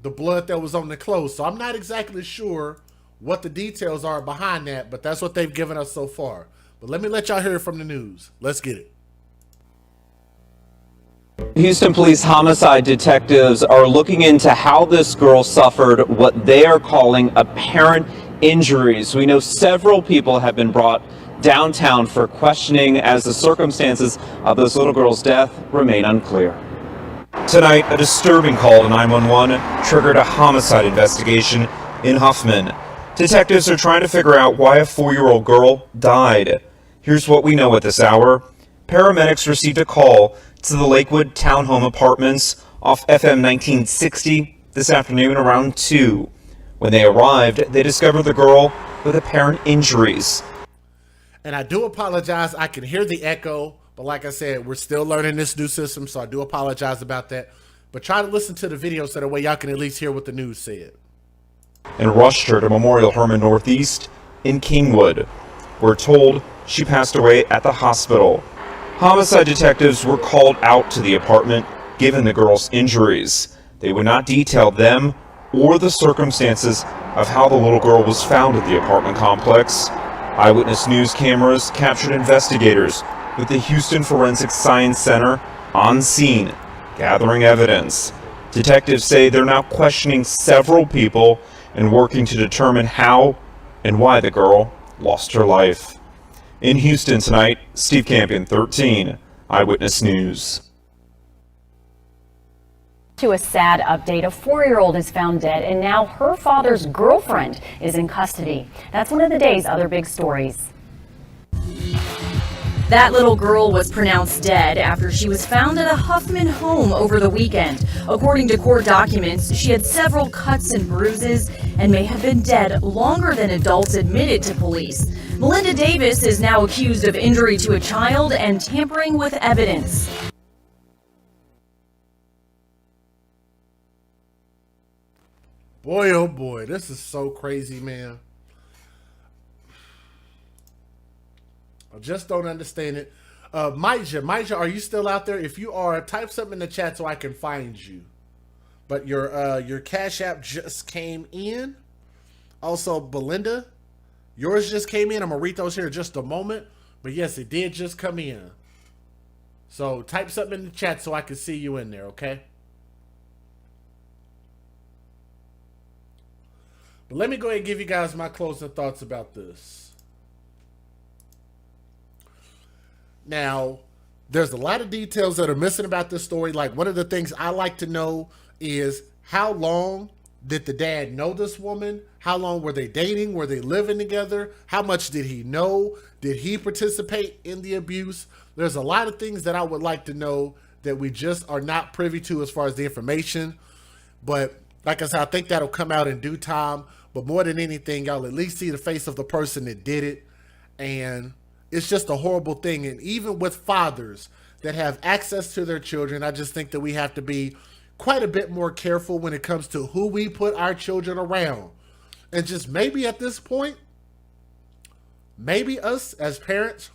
the blood that was on the clothes. So I'm not exactly sure what the details are behind that, but that's what they've given us so far. But let me let y'all hear it from the news. Let's get it. Houston police homicide detectives are looking into how this girl suffered what they are calling apparent injuries. We know several people have been brought downtown for questioning as the circumstances of this little girl's death remain unclear. Tonight, a disturbing call to 911 triggered a homicide investigation in Huffman. Detectives are trying to figure out why a 4-year-old girl died. Here's what we know at this hour. Paramedics received a call to the Lakewood Townhome Apartments off FM 1960 this afternoon around 2. When they arrived, they discovered the girl with apparent injuries. And I do apologize. I can hear the echo, but like I said, we're still learning this new system, so I do apologize about that. But try to listen to the video so that way y'all can at least hear what the news said. And rushed her to Memorial Hermann Northeast in Kingwood. We're told she passed away at the hospital. Homicide detectives were called out to the apartment given the girl's injuries. They would not detail them or the circumstances of how the little girl was found at the apartment complex. Eyewitness news cameras captured investigators with the Houston Forensic Science Center on scene, gathering evidence. Detectives say they're now questioning several people and working to determine how and why the girl lost her life. In Houston tonight, Steve Campion, 13, Eyewitness News. To a sad update, a 4-year-old is found dead, and now her father's girlfriend is in custody. That's one of the day's other big stories. That little girl was pronounced dead after she was found at a Huffman home over the weekend. According to court documents, she had several cuts and bruises and may have been dead longer than adults admitted to police. Melinda Davis is now accused of injury to a child and tampering with evidence. Boy, oh boy, this is so crazy, man. I just don't understand it. Maija, are you still out there? If you are, type something in the chat so I can find you. But your Cash App just came in. Also, Belinda, yours just came in. I'm gonna read those here in just a moment. But yes, it did just come in. So type something in the chat so I can see you in there, okay? But let me go ahead and give you guys my closing thoughts about this. Now, there's a lot of details that are missing about this story. Like, one of the things I like to know is how long did the dad know this woman? How long were they dating? Were they living together? How much did he know? Did he participate in the abuse? There's a lot of things that I would like to know that we just are not privy to as far as the information. But like I said, I think that'll come out in due time. But more than anything, y'all at least see the face of the person that did it. And it's just a horrible thing. And even with fathers that have access to their children, I just think that we have to be quite a bit more careful when it comes to who we put our children around. And just maybe at this point, maybe us as parents,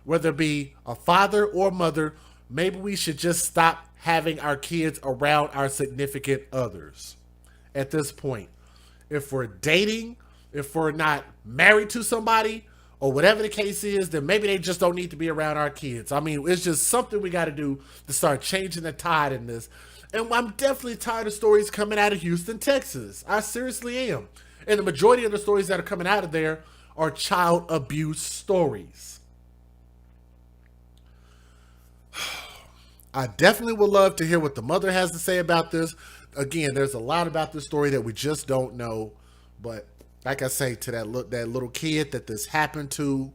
whether it be a father or mother, maybe we should just stop having our kids around our significant others at this point. If we're dating, if we're not married to somebody, or whatever the case is, then maybe they just don't need to be around our kids. I mean, it's just something we got to do to start changing the tide in this. And I'm definitely tired of stories coming out of Houston, Texas. I seriously am. And the majority of the stories that are coming out of there are child abuse stories. I definitely would love to hear what the mother has to say about this. Again, there's a lot about this story that we just don't know. But like I say, to that little kid that this happened to,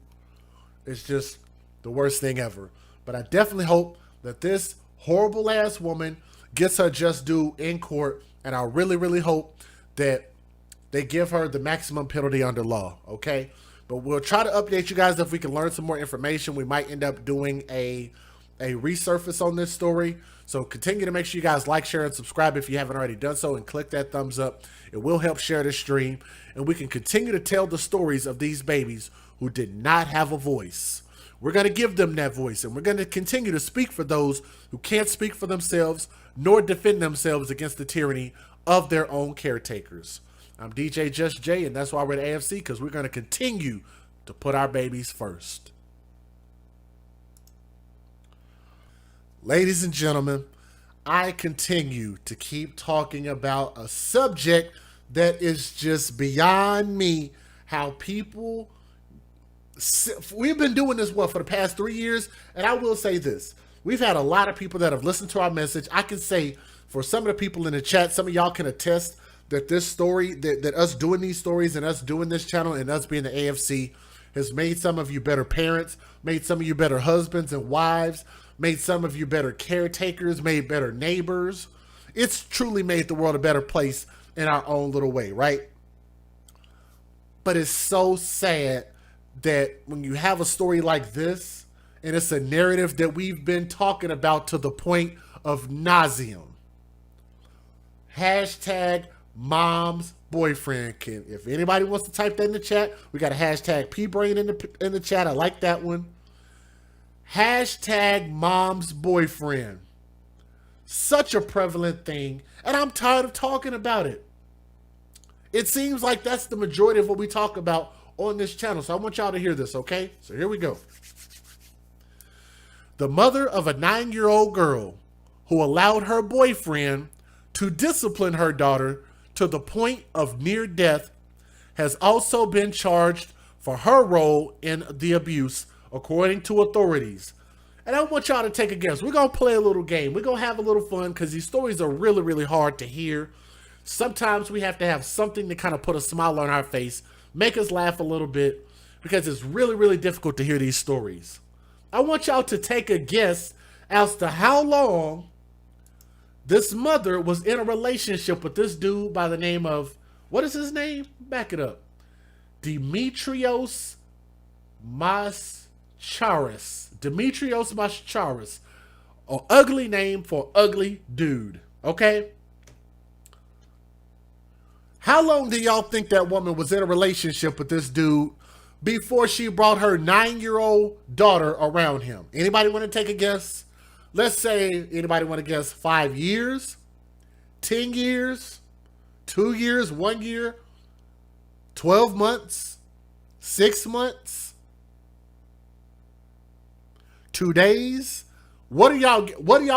it's just the worst thing ever. But I definitely hope that this horrible ass woman gets her just due in court. And I really, really hope that they give her the maximum penalty under law. Okay. But we'll try to update you guys if we can learn some more information. We might end up doing a resurface on this story. So continue to make sure you guys like, share, and subscribe if you haven't already done so, and click that thumbs up. It will help share this stream, and we can continue to tell the stories of these babies who did not have a voice. We're going to give them that voice, and we're going to continue to speak for those who can't speak for themselves nor defend themselves against the tyranny of their own caretakers. I'm DJ Just J, and that's why we're at AFC, because we're going to continue to put our babies first. Ladies and gentlemen, I continue to keep talking about a subject that is just beyond me. How people, we've been doing this, for the past 3 years? And I will say this. We've had a lot of people that have listened to our message. I can say for some of the people in the chat, some of y'all can attest that this story, that us doing these stories and us doing this channel and us being the AFC has made some of you better parents, made some of you better husbands and wives, made some of you better caretakers, made better neighbors. It's truly made the world a better place in our own little way, right? But it's so sad that when you have a story like this, and it's a narrative that we've been talking about to the point of nauseum. Hashtag mom's boyfriend. If anybody wants to type that in the chat, we got a hashtag pbrain in the chat. I like that one. Hashtag mom's boyfriend. Such a prevalent thing, and I'm tired of talking about it. It seems like that's the majority of what we talk about on this channel, so I want y'all to hear this, okay? So here we go. The mother of a 9-year-old girl who allowed her boyfriend to discipline her daughter to the point of near death has also been charged for her role in the abuse, according to authorities. And I want y'all to take a guess. We're going to play a little game. We're going to have a little fun because these stories are really, really hard to hear. Sometimes we have to have something to kind of put a smile on our face, make us laugh a little bit, because it's really, really difficult to hear these stories. I want y'all to take a guess as to how long this mother was in a relationship with this dude by the name of, what is his name? Back it up. Demetrios Mascharis. Demetrios Mascharis. An ugly name for ugly dude. Okay? How long do y'all think that woman was in a relationship with this dude before she brought her 9-year-old daughter around him? Anybody want to take a guess? Let's say, anybody want to guess 5 years, 10 years, 2 years, 1 year, 12 months, 6 months, 2 days? What do y'all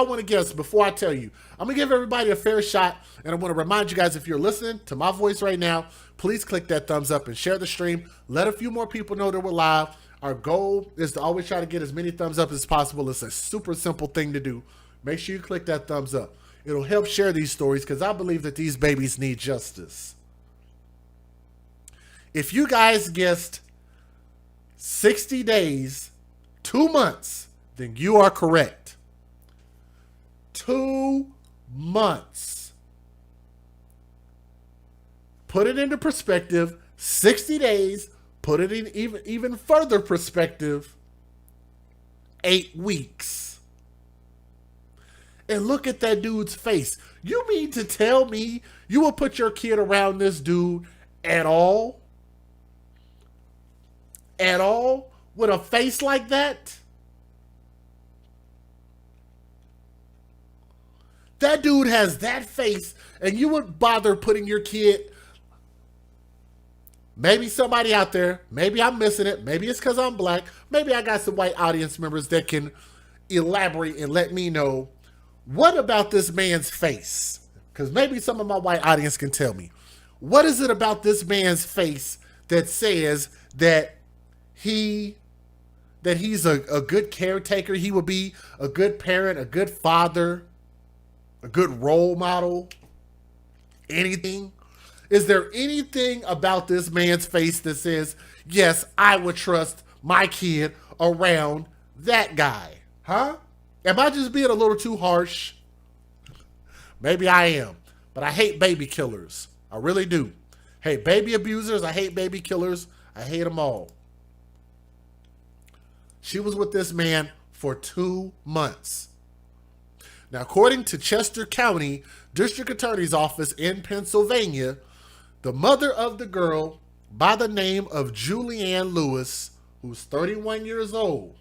want to guess before I tell you? I'm going to give everybody a fair shot, and I want to remind you guys, if you're listening to my voice right now, please click that thumbs up and share the stream. Let a few more people know that we're live. Our goal is to always try to get as many thumbs up as possible. It's a super simple thing to do. Make sure you click that thumbs up. It'll help share these stories because I believe that these babies need justice. If you guys guessed 60 days, 2 months, then you are correct. 2 months. Put it into perspective. 60 days. Put it in even further perspective. 8 weeks. And look at that dude's face. You mean to tell me you will put your kid around this dude at all? At all? With a face like that? That dude has that face, and you would bother putting your kid. Maybe somebody out there, maybe I'm missing it, maybe it's because I'm black, maybe I got some white audience members that can elaborate and let me know, what about this man's face? Because maybe some of my white audience can tell me. What is it about this man's face that says that he that he's a good caretaker? He would be a good parent, a good father, a good role model? Anything? Is there anything about this man's face that says, yes, I would trust my kid around that guy? Huh? Am I just being a little too harsh? Maybe I am, but I hate baby killers. I really do. Hate baby abusers. I hate baby killers. I hate them all. She was with this man for 2 months. Now, according to Chester County District Attorney's Office in Pennsylvania, the mother of the girl, by the name of Julianne Lewis, who's 31 years old,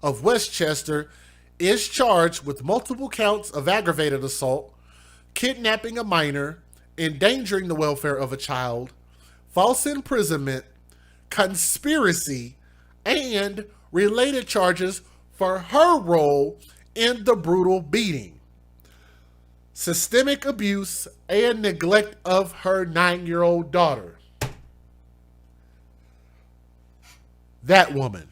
of Westchester, is charged with multiple counts of aggravated assault, kidnapping a minor, endangering the welfare of a child, false imprisonment, conspiracy, and related charges for her role in the brutal beating, systemic abuse, and neglect of her 9-year-old daughter. That woman.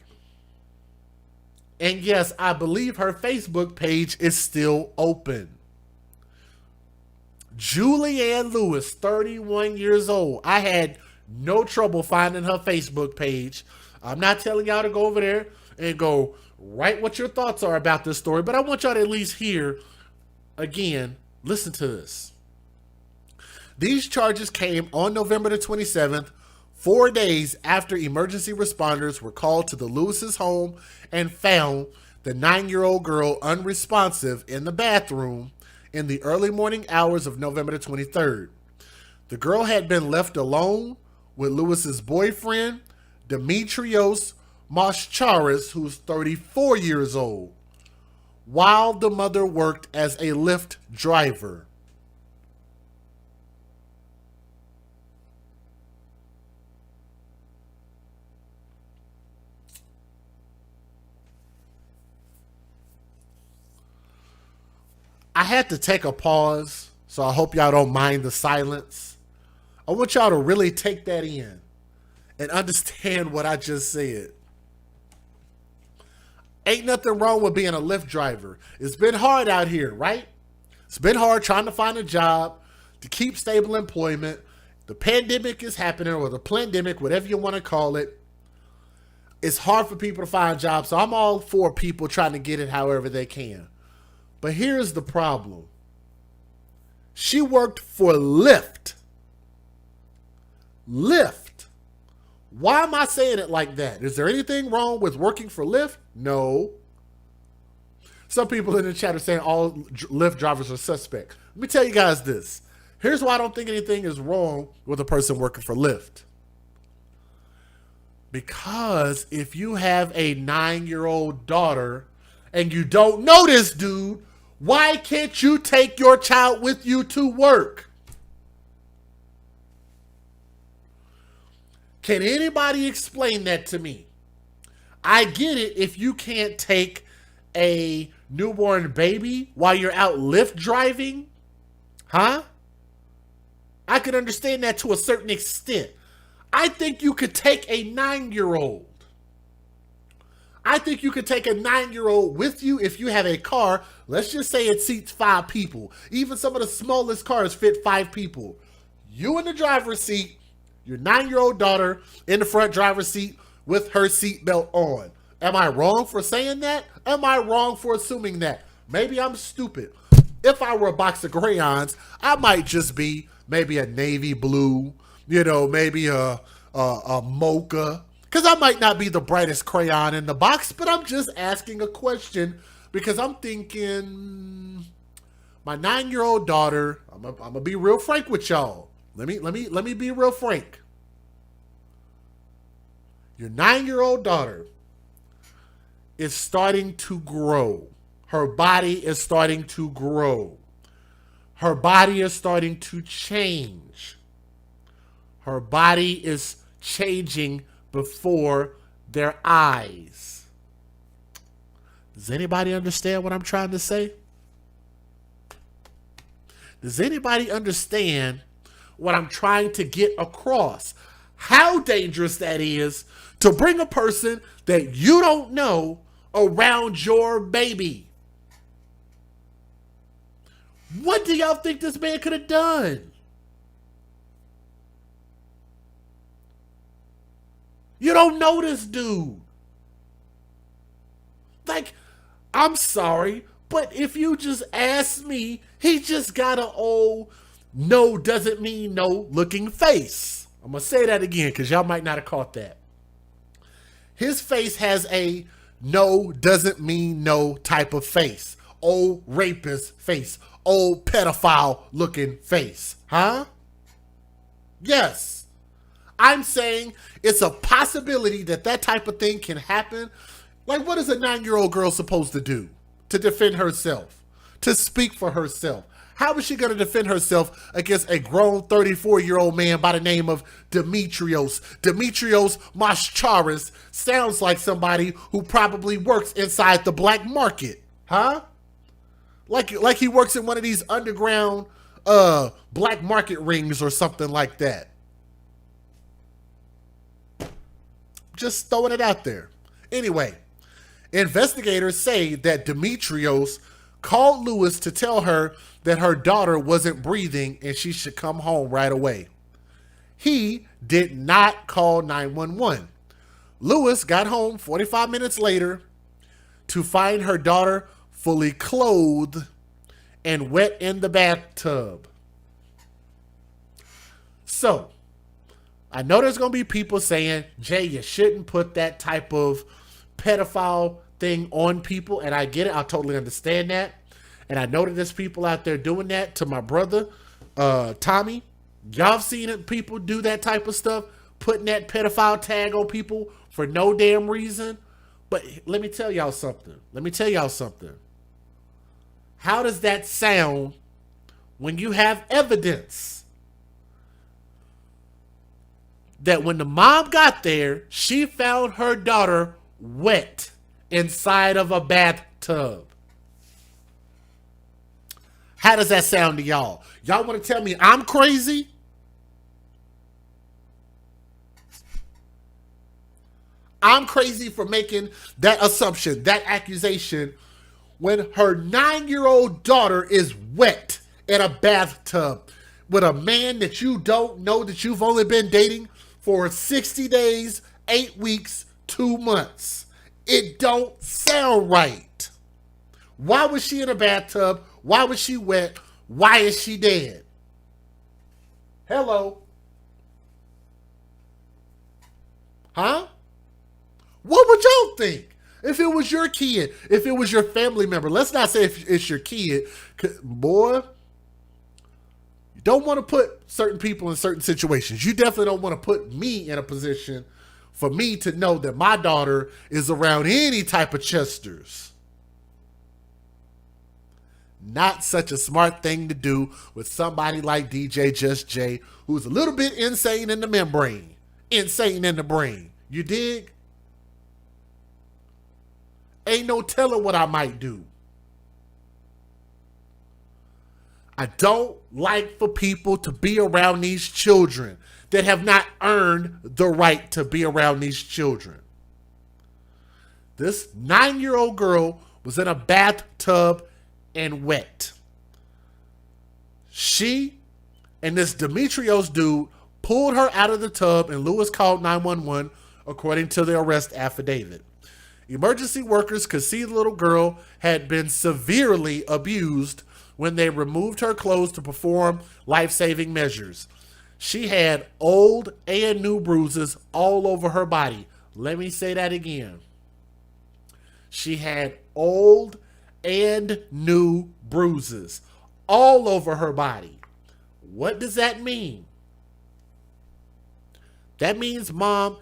And yes, I believe her Facebook page is still open. Julianne Lewis, 31 years old. I had no trouble finding her Facebook page. I'm not telling y'all to go over there and go write what your thoughts are about this story, but I want y'all to at least hear, again, listen to this. These charges came on November the 27th, 4 days after emergency responders were called to the Lewis's home and found the 9-year-old girl unresponsive in the bathroom in the early morning hours of November the 23rd. The girl had been left alone with Lewis's boyfriend, Demetrios Mascharis, who's 34 years old, while the mother worked as a Lyft driver. I had to take a pause, so I hope y'all don't mind the silence. I want y'all to really take that in and understand what I just said. Ain't nothing wrong with being a Lyft driver. It's been hard out here, right? It's been hard trying to find a job, to keep stable employment. The pandemic is happening, or the plandemic, whatever you want to call it. It's hard for people to find jobs, so I'm all for people trying to get it however they can. But here's the problem. She worked for Lyft. Lyft. Why am I saying it like that? Is there anything wrong with working for Lyft? No. Some people in the chat are saying all Lyft drivers are suspect. Let me tell you guys this. Here's why I don't think anything is wrong with a person working for Lyft. Because if you have a 9-year-old daughter and you don't know this dude, why can't you take your child with you to work? Can anybody explain that to me? I get it if you can't take a newborn baby while you're out Lyft driving. Huh? I could understand that to a certain extent. I think you could take a 9-year-old. I think you could take a 9-year-old with you if you have a car. Let's just say it seats 5 people. Even some of the smallest cars fit 5 people. You in the driver's seat, your 9-year-old daughter in the front driver's seat with her seatbelt on. Am I wrong for saying that? Am I wrong for assuming that? Maybe I'm stupid. If I were a box of crayons, I might just be maybe a navy blue, maybe a mocha. Because I might not be the brightest crayon in the box, but I'm just asking a question because I'm thinking my 9-year-old daughter, I'm gonna be real frank with y'all. Let me be real frank. Your 9-year-old daughter is starting to grow. Her body is starting to grow. Her body is starting to change. Her body is changing before their eyes. Does anybody understand what I'm trying to say? Does anybody understand what I'm trying to get across? how dangerous that is to bring a person that you don't know around your baby. What do y'all think this man could have done? You don't know this dude. Like, I'm sorry, but if you just ask me, he just got an old no doesn't mean no looking face. I'm going to say that again because y'all might not have caught that. His face has a no doesn't mean no type of face. Old rapist face. Old pedophile looking face. Huh? Yes. I'm saying it's a possibility that that type of thing can happen. Like, what is a 9-year-old girl supposed to do? To defend herself, to speak for herself. How is she going to defend herself against a grown 34-year-old man by the name of Demetrios? Demetrios Mascharis sounds like somebody who probably works inside the black market. Huh? Like he works in one of these underground black market rings or something like that. Just throwing it out there. Anyway, investigators say that Demetrios called Lewis to tell her that her daughter wasn't breathing and she should come home right away. He did not call 911. Lewis got home 45 minutes later to find her daughter fully clothed and wet in the bathtub. So, I know there's going to be people saying, Jay, you shouldn't put that type of pedophile thing on people, and I get it. I totally understand that. And I know that there's people out there doing that to my brother, Tommy. Y'all have seen it, people do that type of stuff, putting that pedophile tag on people for no damn reason. But let me tell y'all something. How does that sound when you have evidence that when the mom got there, she found her daughter wet inside of a bathtub? How does that sound to y'all? Y'all want to tell me I'm crazy? I'm crazy for making that assumption, that accusation, when her 9-year-old daughter is wet in a bathtub with a man that you don't know, that you've only been dating for 60 days, 8 weeks, 2 months. It don't sound right. Why was she in a bathtub? Why was she wet? Why is she dead? Hello? Huh? What would y'all think? If it was your kid, if it was your family member, let's not say if it's your kid, boy, you don't want to put certain people in certain situations. You definitely don't want to put me in a position for me to know that my daughter is around any type of Chesters. Not such a smart thing to do with somebody like DJ Just Jay, who's a little bit insane in the membrane. Insane in the brain. You dig? Ain't no telling what I might do. I don't like for people to be around these children that have not earned the right to be around these children. This 9-year-old girl was in a bathtub and wet. She and this Demetrios dude pulled her out of the tub, and Lewis called 911 according to the arrest affidavit. Emergency workers could see the little girl had been severely abused when they removed her clothes to perform life-saving measures. She had old and new bruises all over her body. Let me say that again. She had old and new bruises all over her body. What does that mean? That means mom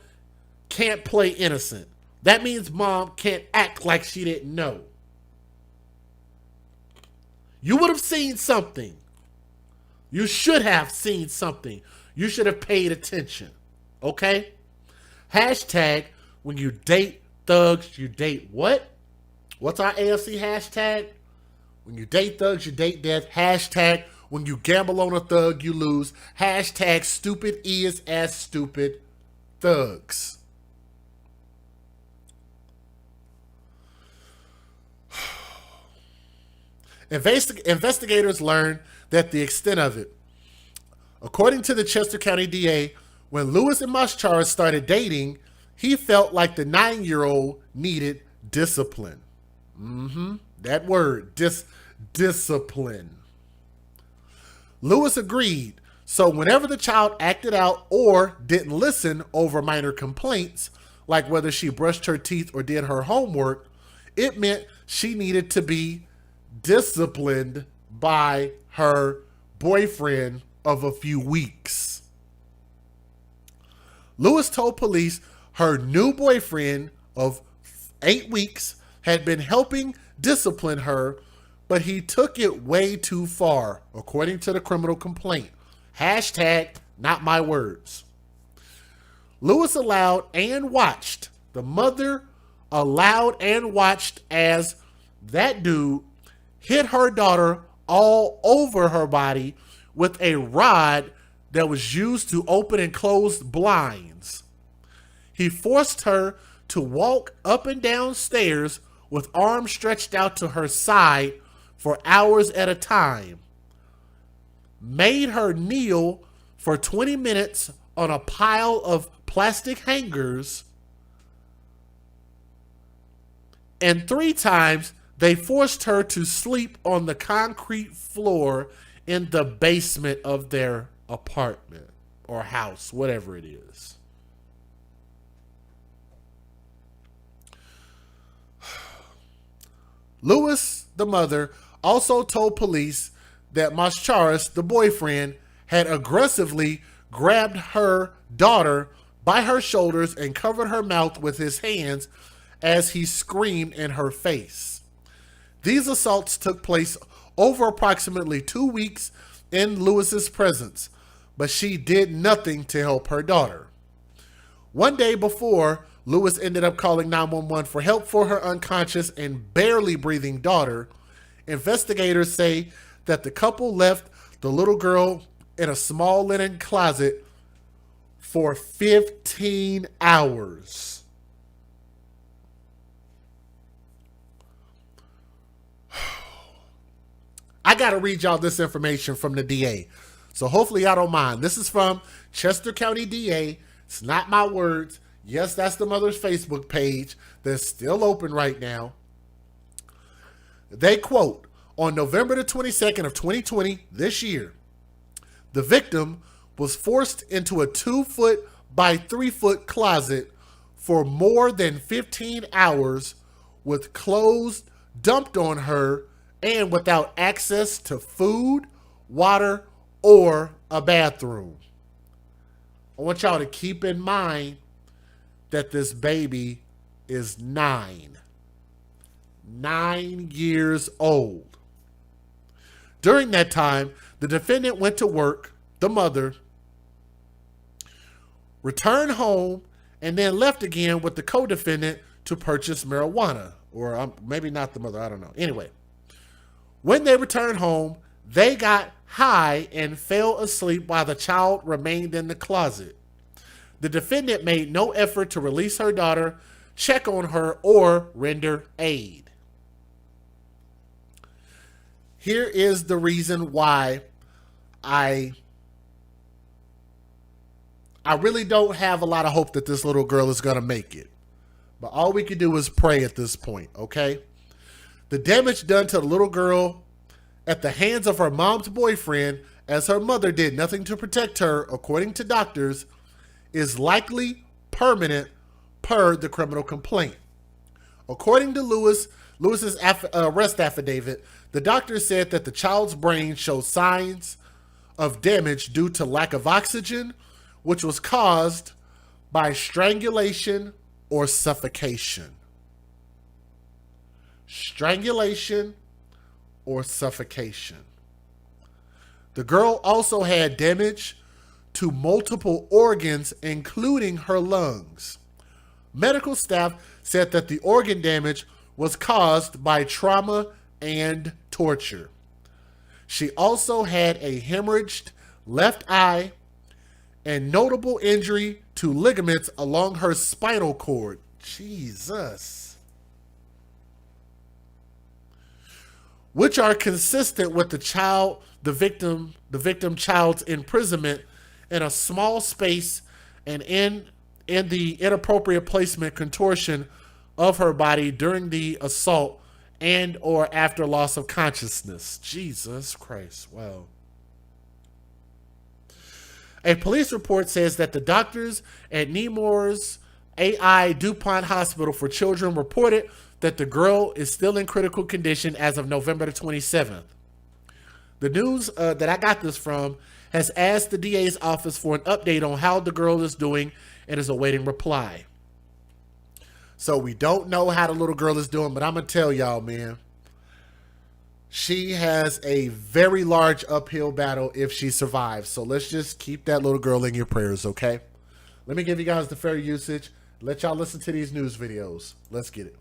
can't play innocent. That means mom can't act like she didn't know. You would have seen something. You should have seen something. You should have paid attention. Okay? Hashtag, when you date thugs, you date what? What's our AFC hashtag? When you date thugs, you date death. Hashtag, when you gamble on a thug, you lose. Hashtag, stupid is as stupid thugs. Investigators learned that the extent of it. According to the Chester County DA, when Lewis and Maschara started dating, he felt like the 9-year-old needed discipline. That word, discipline. Lewis agreed, so whenever the child acted out or didn't listen over minor complaints, like whether she brushed her teeth or did her homework, it meant she needed to be disciplined by her boyfriend of a few weeks. Lewis told police her new boyfriend of 8 weeks had been helping discipline her, but he took it way too far, according to the criminal complaint. Hashtag not my words. Lewis allowed and watched, the mother allowed and watched as that dude hit her daughter all over her body with a rod that was used to open and close blinds. He forced her to walk up and down stairs with arms stretched out to her side for hours at a time, made her kneel for 20 minutes on a pile of plastic hangers, and 3 times they forced her to sleep on the concrete floor in the basement of their apartment or house, whatever it is. Lewis, the mother, also told police that Mascharas, the boyfriend, had aggressively grabbed her daughter by her shoulders and covered her mouth with his hands as he screamed in her face. These assaults took place over approximately 2 weeks in Lewis's presence, but she did nothing to help her daughter. One day before Lewis ended up calling 911 for help for her unconscious and barely breathing daughter, investigators say that the couple left the little girl in a small linen closet for 15 hours. I got to read y'all this information from the DA, so hopefully y'all don't mind. This is from Chester County DA. It's not my words. Yes, that's the mother's Facebook page that's still open right now. They quote, on November the 22nd of 2020, this year, the victim was forced into a 2-foot by 3-foot closet for more than 15 hours with clothes dumped on her and without access to food, water, or a bathroom. I want y'all to keep in mind that this baby is 9 years old. During that time, the defendant went to work, the mother, returned home, and then left again with the co-defendant to purchase marijuana. Or maybe not the mother, I don't know. Anyway, when they returned home, they got high and fell asleep while the child remained in the closet. The defendant made no effort to release her daughter, check on her, or render aid. Here is the reason why I really don't have a lot of hope that this little girl is going to make it. But all we can do is pray at this point, okay? The damage done to the little girl at the hands of her mom's boyfriend, as her mother did nothing to protect her, according to doctors, is likely permanent per the criminal complaint. According to Lewis's arrest affidavit, the doctor said that the child's brain showed signs of damage due to lack of oxygen, which was caused by strangulation or suffocation. Strangulation or suffocation. The girl also had damage to multiple organs, including her lungs. Medical staff said that the organ damage was caused by trauma and torture. She also had a hemorrhaged left eye and notable injury to ligaments along her spinal cord. Jesus. Which are consistent with the victim child's imprisonment in a small space and in the inappropriate placement contortion of her body during the assault and or after loss of consciousness. Jesus Christ. Wow. A police report says that the doctors at Nemours AI DuPont Hospital for Children reported that the girl is still in critical condition as of November the 27th. The news that I got this from has asked the DA's office for an update on how the girl is doing and is awaiting reply. So we don't know how the little girl is doing, but I'm going to tell y'all, man, she has a very large uphill battle if she survives. So let's just keep that little girl in your prayers, okay? Let me give you guys the fair usage. Let y'all listen to these news videos. Let's get it.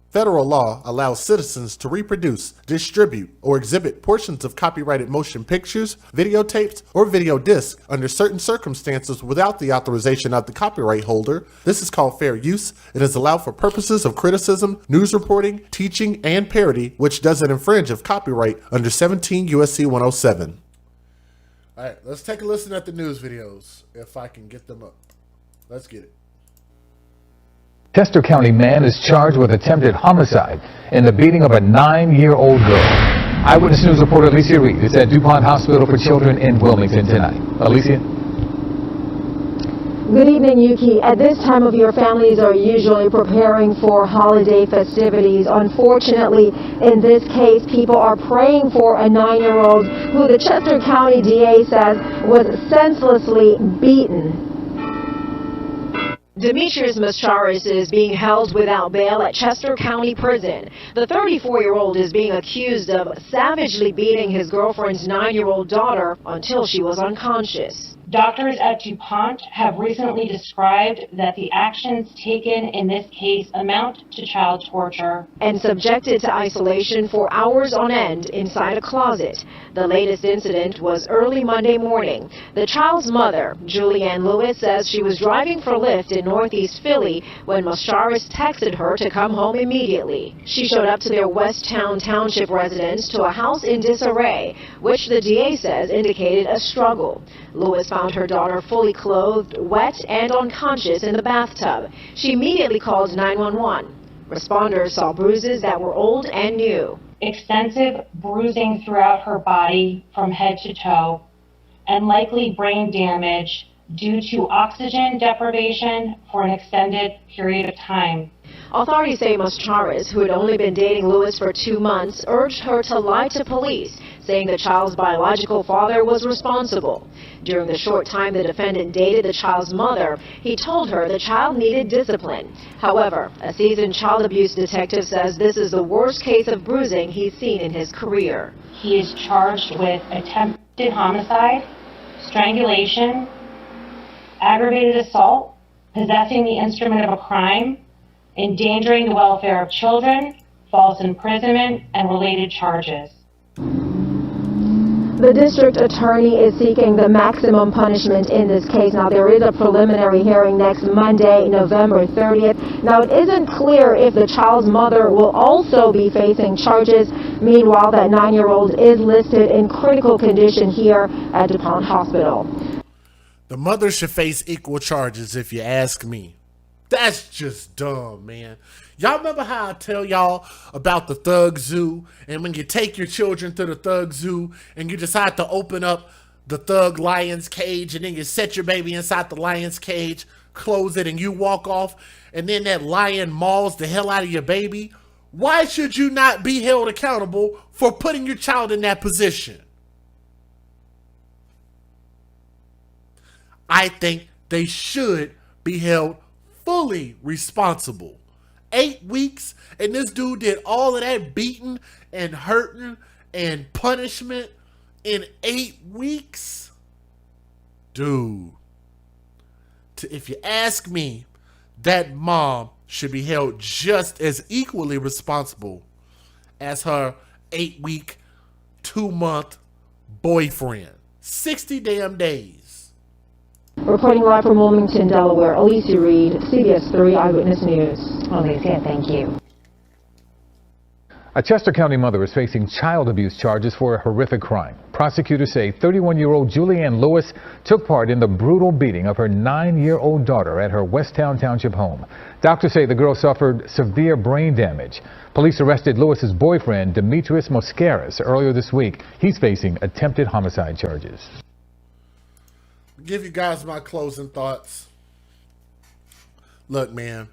Federal law allows citizens to reproduce, distribute, or exhibit portions of copyrighted motion pictures, videotapes, or video discs under certain circumstances without the authorization of the copyright holder. This is called fair use. It is allowed for purposes of criticism, news reporting, teaching, and parody, which doesn't infringe of copyright under 17 U.S.C. 107. All right, let's take a listen at the news videos, if I can get them up. Let's get it. Chester County man is charged with attempted homicide in the beating of a 9-year-old girl. Eyewitness News reporter Alicia Reed is at DuPont Hospital for Children in Wilmington tonight. Alicia? Good evening, Yuki. At this time of year, families are usually preparing for holiday festivities. Unfortunately, in this case, people are praying for a 9-year-old who the Chester County DA says was senselessly beaten. Demetrius Mascharis is being held without bail at Chester County Prison. The 34-year-old is being accused of savagely beating his girlfriend's 9-year-old daughter until she was unconscious. Doctors at DuPont have recently described that the actions taken in this case amount to child torture. And subjected to isolation for hours on end inside a closet. The latest incident was early Monday morning. The child's mother, Julianne Lewis, says she was driving for Lyft in Northeast Philly when Mascharis texted her to come home immediately. She showed up to their Westtown Township residence to a house in disarray, which the DA says indicated a struggle. Lewis found her daughter fully clothed, wet, and unconscious in the bathtub. She immediately called 911. Responders saw bruises that were old and new. Extensive bruising throughout her body from head to toe, and likely brain damage due to oxygen deprivation for an extended period of time. Authorities say Mascharis, who had only been dating Lewis for 2 months, urged her to lie to police, saying the child's biological father was responsible. During the short time the defendant dated the child's mother, he told her the child needed discipline. However, a seasoned child abuse detective says this is the worst case of bruising he's seen in his career. He is charged with attempted homicide, strangulation, aggravated assault, possessing the instrument of a crime, endangering the welfare of children, false imprisonment, and related charges. The district attorney is seeking the maximum punishment in this case. Now, there is a preliminary hearing next Monday, November 30th. Now, it isn't clear if the child's mother will also be facing charges. Meanwhile, that 9-year-old is listed in critical condition here at DuPont Hospital. The mother should face equal charges, if you ask me. That's just dumb, man. Y'all remember how I tell y'all about the Thug Zoo? And when you take your children to the Thug Zoo and you decide to open up the Thug Lion's cage and then you set your baby inside the lion's cage, close it, and you walk off, and then that lion mauls the hell out of your baby? Why should you not be held accountable for putting your child in that position? I think they should be held fully responsible. 8 weeks, and this dude did all of that beating and hurting and punishment in 8 weeks? Dude, if you ask me, that mom should be held just as equally responsible as her 8-week, 2-month boyfriend. 60 damn days. Reporting live from Wilmington, Delaware, Alicia Reed, CBS 3 Eyewitness News. Alicia, thank you. A Chester County mother is facing child abuse charges for a horrific crime. Prosecutors say 31-year-old Julianne Lewis took part in the brutal beating of her 9-year-old daughter at her Westtown Township home. Doctors say the girl suffered severe brain damage. Police arrested Lewis's boyfriend, Demetrius Moscaris, earlier this week. He's facing attempted homicide charges. I'll give you guys my closing thoughts. Look, man.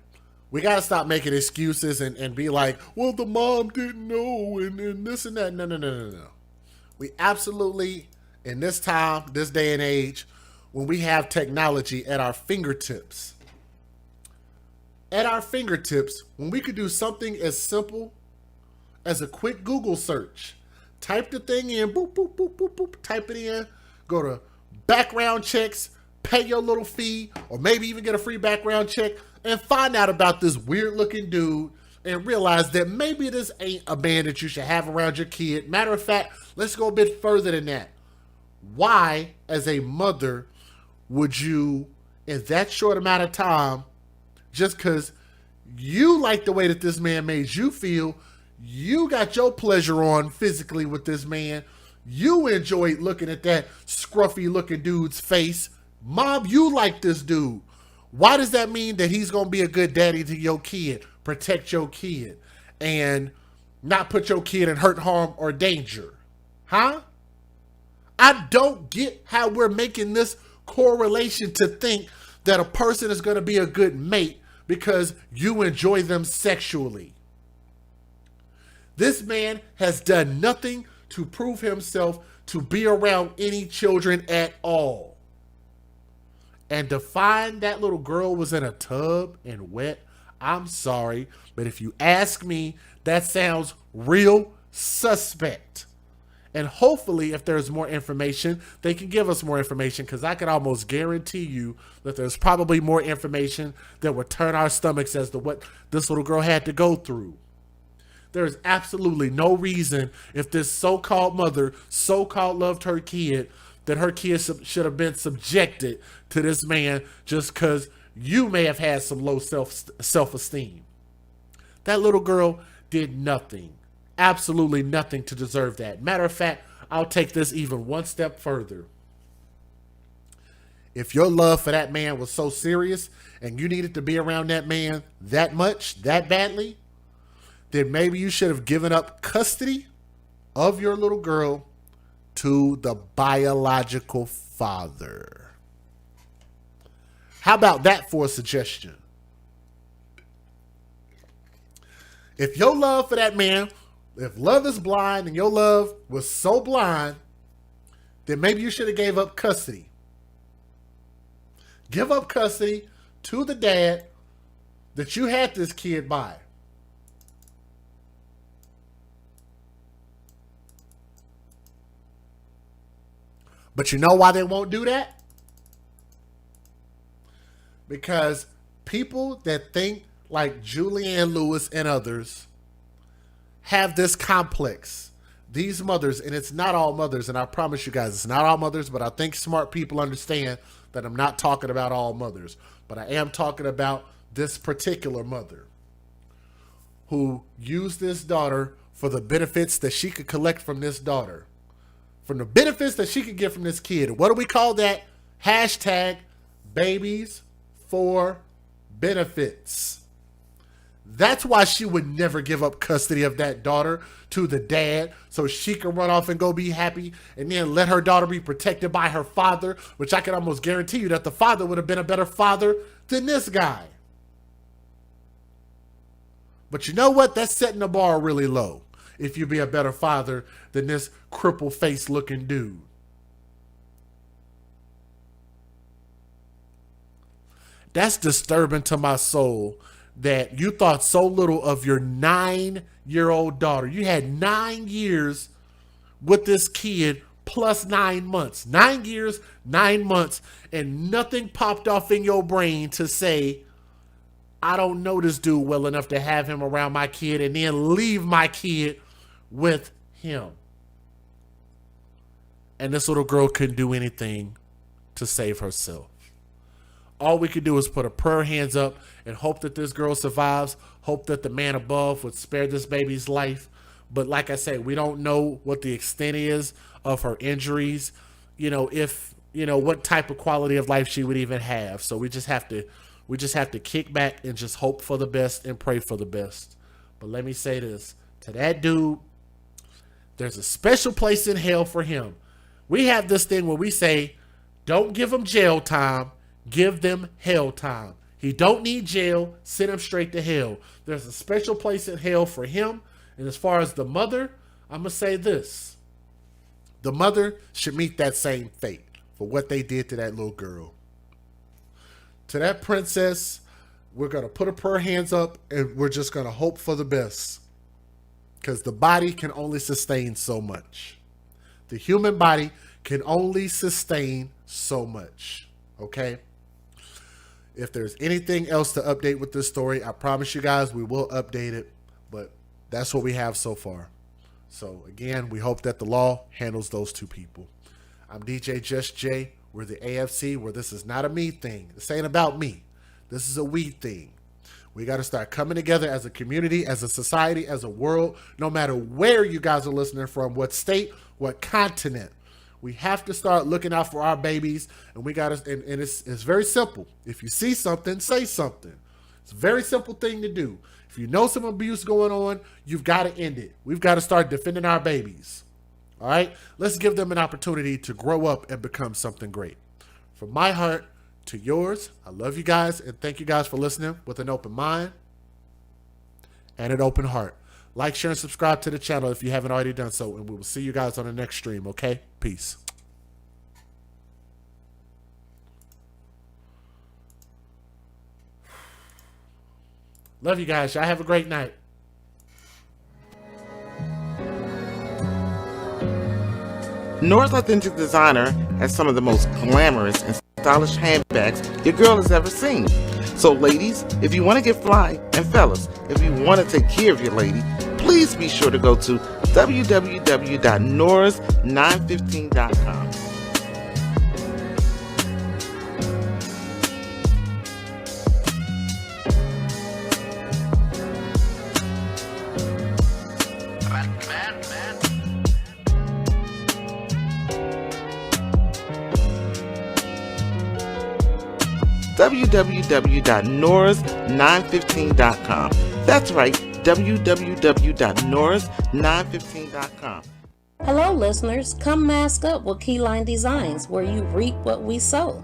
We got to stop making excuses and be like, well, the mom didn't know and this and that. No. We absolutely, in this time, this day and age, when we have technology at our fingertips, when we could do something as simple as a quick Google search, type the thing in, boop, boop, boop, boop, boop, type it in, go to background checks, pay your little fee, or maybe even get a free background check, and find out about this weird looking dude and realize that maybe this ain't a man that you should have around your kid. Matter of fact, let's go a bit further than that. Why, as a mother, would you, in that short amount of time, just because you like the way that this man made you feel, you got your pleasure on physically with this man, you enjoyed looking at that scruffy looking dude's face, mom, you like this dude. Why does that mean that he's going to be a good daddy to your kid, protect your kid, and not put your kid in hurt, harm, or danger? Huh? I don't get how we're making this correlation to think that a person is going to be a good mate because you enjoy them sexually. This man has done nothing to prove himself to be around any children at all. And to find that little girl was in a tub and wet, I'm sorry, but if you ask me, that sounds real suspect. And hopefully, if there's more information, they can give us more information, because I can almost guarantee you that there's probably more information that would turn our stomachs as to what this little girl had to go through. There is absolutely no reason, if this so-called mother so-called loved her kid, that her kid should have been subjected to this man just because you may have had some low self-esteem. That little girl did nothing, absolutely nothing to deserve that. Matter of fact, I'll take this even one step further. If your love for that man was so serious and you needed to be around that man that much, that badly, then maybe you should have given up custody of your little girl to the biological father. How about that for a suggestion? If your love for that man, if love is blind and your love was so blind, then maybe you should have gave up custody. Give up custody to the dad that you had this kid by. But you know why they won't do that? Because people that think like Julianne Lewis and others have this complex. These mothers, and it's not all mothers, and I promise you guys, it's not all mothers, but I think smart people understand that I'm not talking about all mothers. But I am talking about this particular mother who used this daughter for the benefits that she could collect from this daughter. From the benefits that she could get from this kid. What do we call that? Hashtag babies for benefits. That's why she would never give up custody of that daughter to the dad so she can run off and go be happy and then let her daughter be protected by her father, which I can almost guarantee you that the father would have been a better father than this guy. But you know what? That's setting the bar really low. If you be a better father than this cripple face looking dude. That's disturbing to my soul that you thought so little of your 9-year-old daughter. You had 9 years with this kid plus 9 months. 9 years, 9 months, and nothing popped off in your brain to say, I don't know this dude well enough to have him around my kid and then leave my kid with him. And this little girl couldn't do anything to save herself. all we can do is put a prayer hands up and hope that this girl survives, hope that the man above would spare this baby's life. But like I say, we don't know what the extent is of her injuries, if, what type of quality of life she would even have. So we just have to kick back and just hope for the best and pray for the best. But let me say this, to that dude, there's a special place in hell for him. We have this thing where we say, don't give him jail time, give them hell time. He don't need jail, send him straight to hell. There's a special place in hell for him. And as far as the mother, I'm going to say this. The mother should meet that same fate for what they did to that little girl. To that princess, we're going to put up her hands up and we're just going to hope for the best. Because the body can only sustain so much. The human body can only sustain so much. Okay? If there's anything else to update with this story, I promise you guys we will update it. But that's what we have so far. So again, we hope that the law handles those two people. I'm DJ Just J. We're the AFC, where this is not a me thing. This ain't about me. This is a we thing. We got to start coming together as a community, as a society, as a world, no matter where you guys are listening from, what state, what continent. We have to start looking out for our babies, and we got to, and it's very simple. If you see something, say something. It's a very simple thing to do. If you know some abuse going on, you've got to end it. We've got to start defending our babies. All right? Let's give them an opportunity to grow up and become something great. From my heart to yours, I love you guys, and thank you guys for listening with an open mind and an open heart. Like, share, and subscribe to the channel if you haven't already done so, and we will see you guys on the next stream, okay? Peace. Love you guys. Y'all have a great night. Nora's Authentic Designer has some of the most glamorous and stylish handbags your girl has ever seen. So ladies, if you want to get fly, and fellas, if you want to take care of your lady, please be sure to go to www.noras915.com. www.noras915.com. That's right, www.noras915.com. Hello listeners, come mask up with Keyline Designs, where you reap what we sow.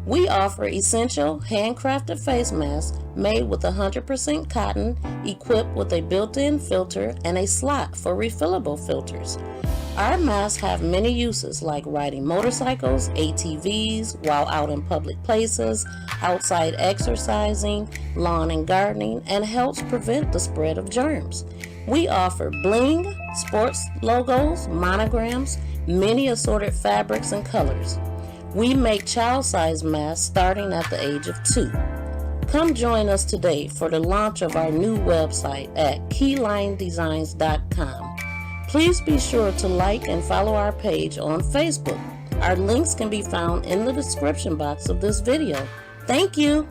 We offer essential handcrafted face masks made with 100% cotton, equipped with a built-in filter and a slot for refillable filters. Our masks have many uses, like riding motorcycles, ATVs, while out in public places, outside exercising, lawn and gardening, and helps prevent the spread of germs. We offer bling, sports logos, monograms, many assorted fabrics and colors. We make child-size masks starting at the age of 2. Come join us today for the launch of our new website at keylinedesigns.com. Please be sure to like and follow our page on Facebook. Our links can be found in the description box of this video. Thank you.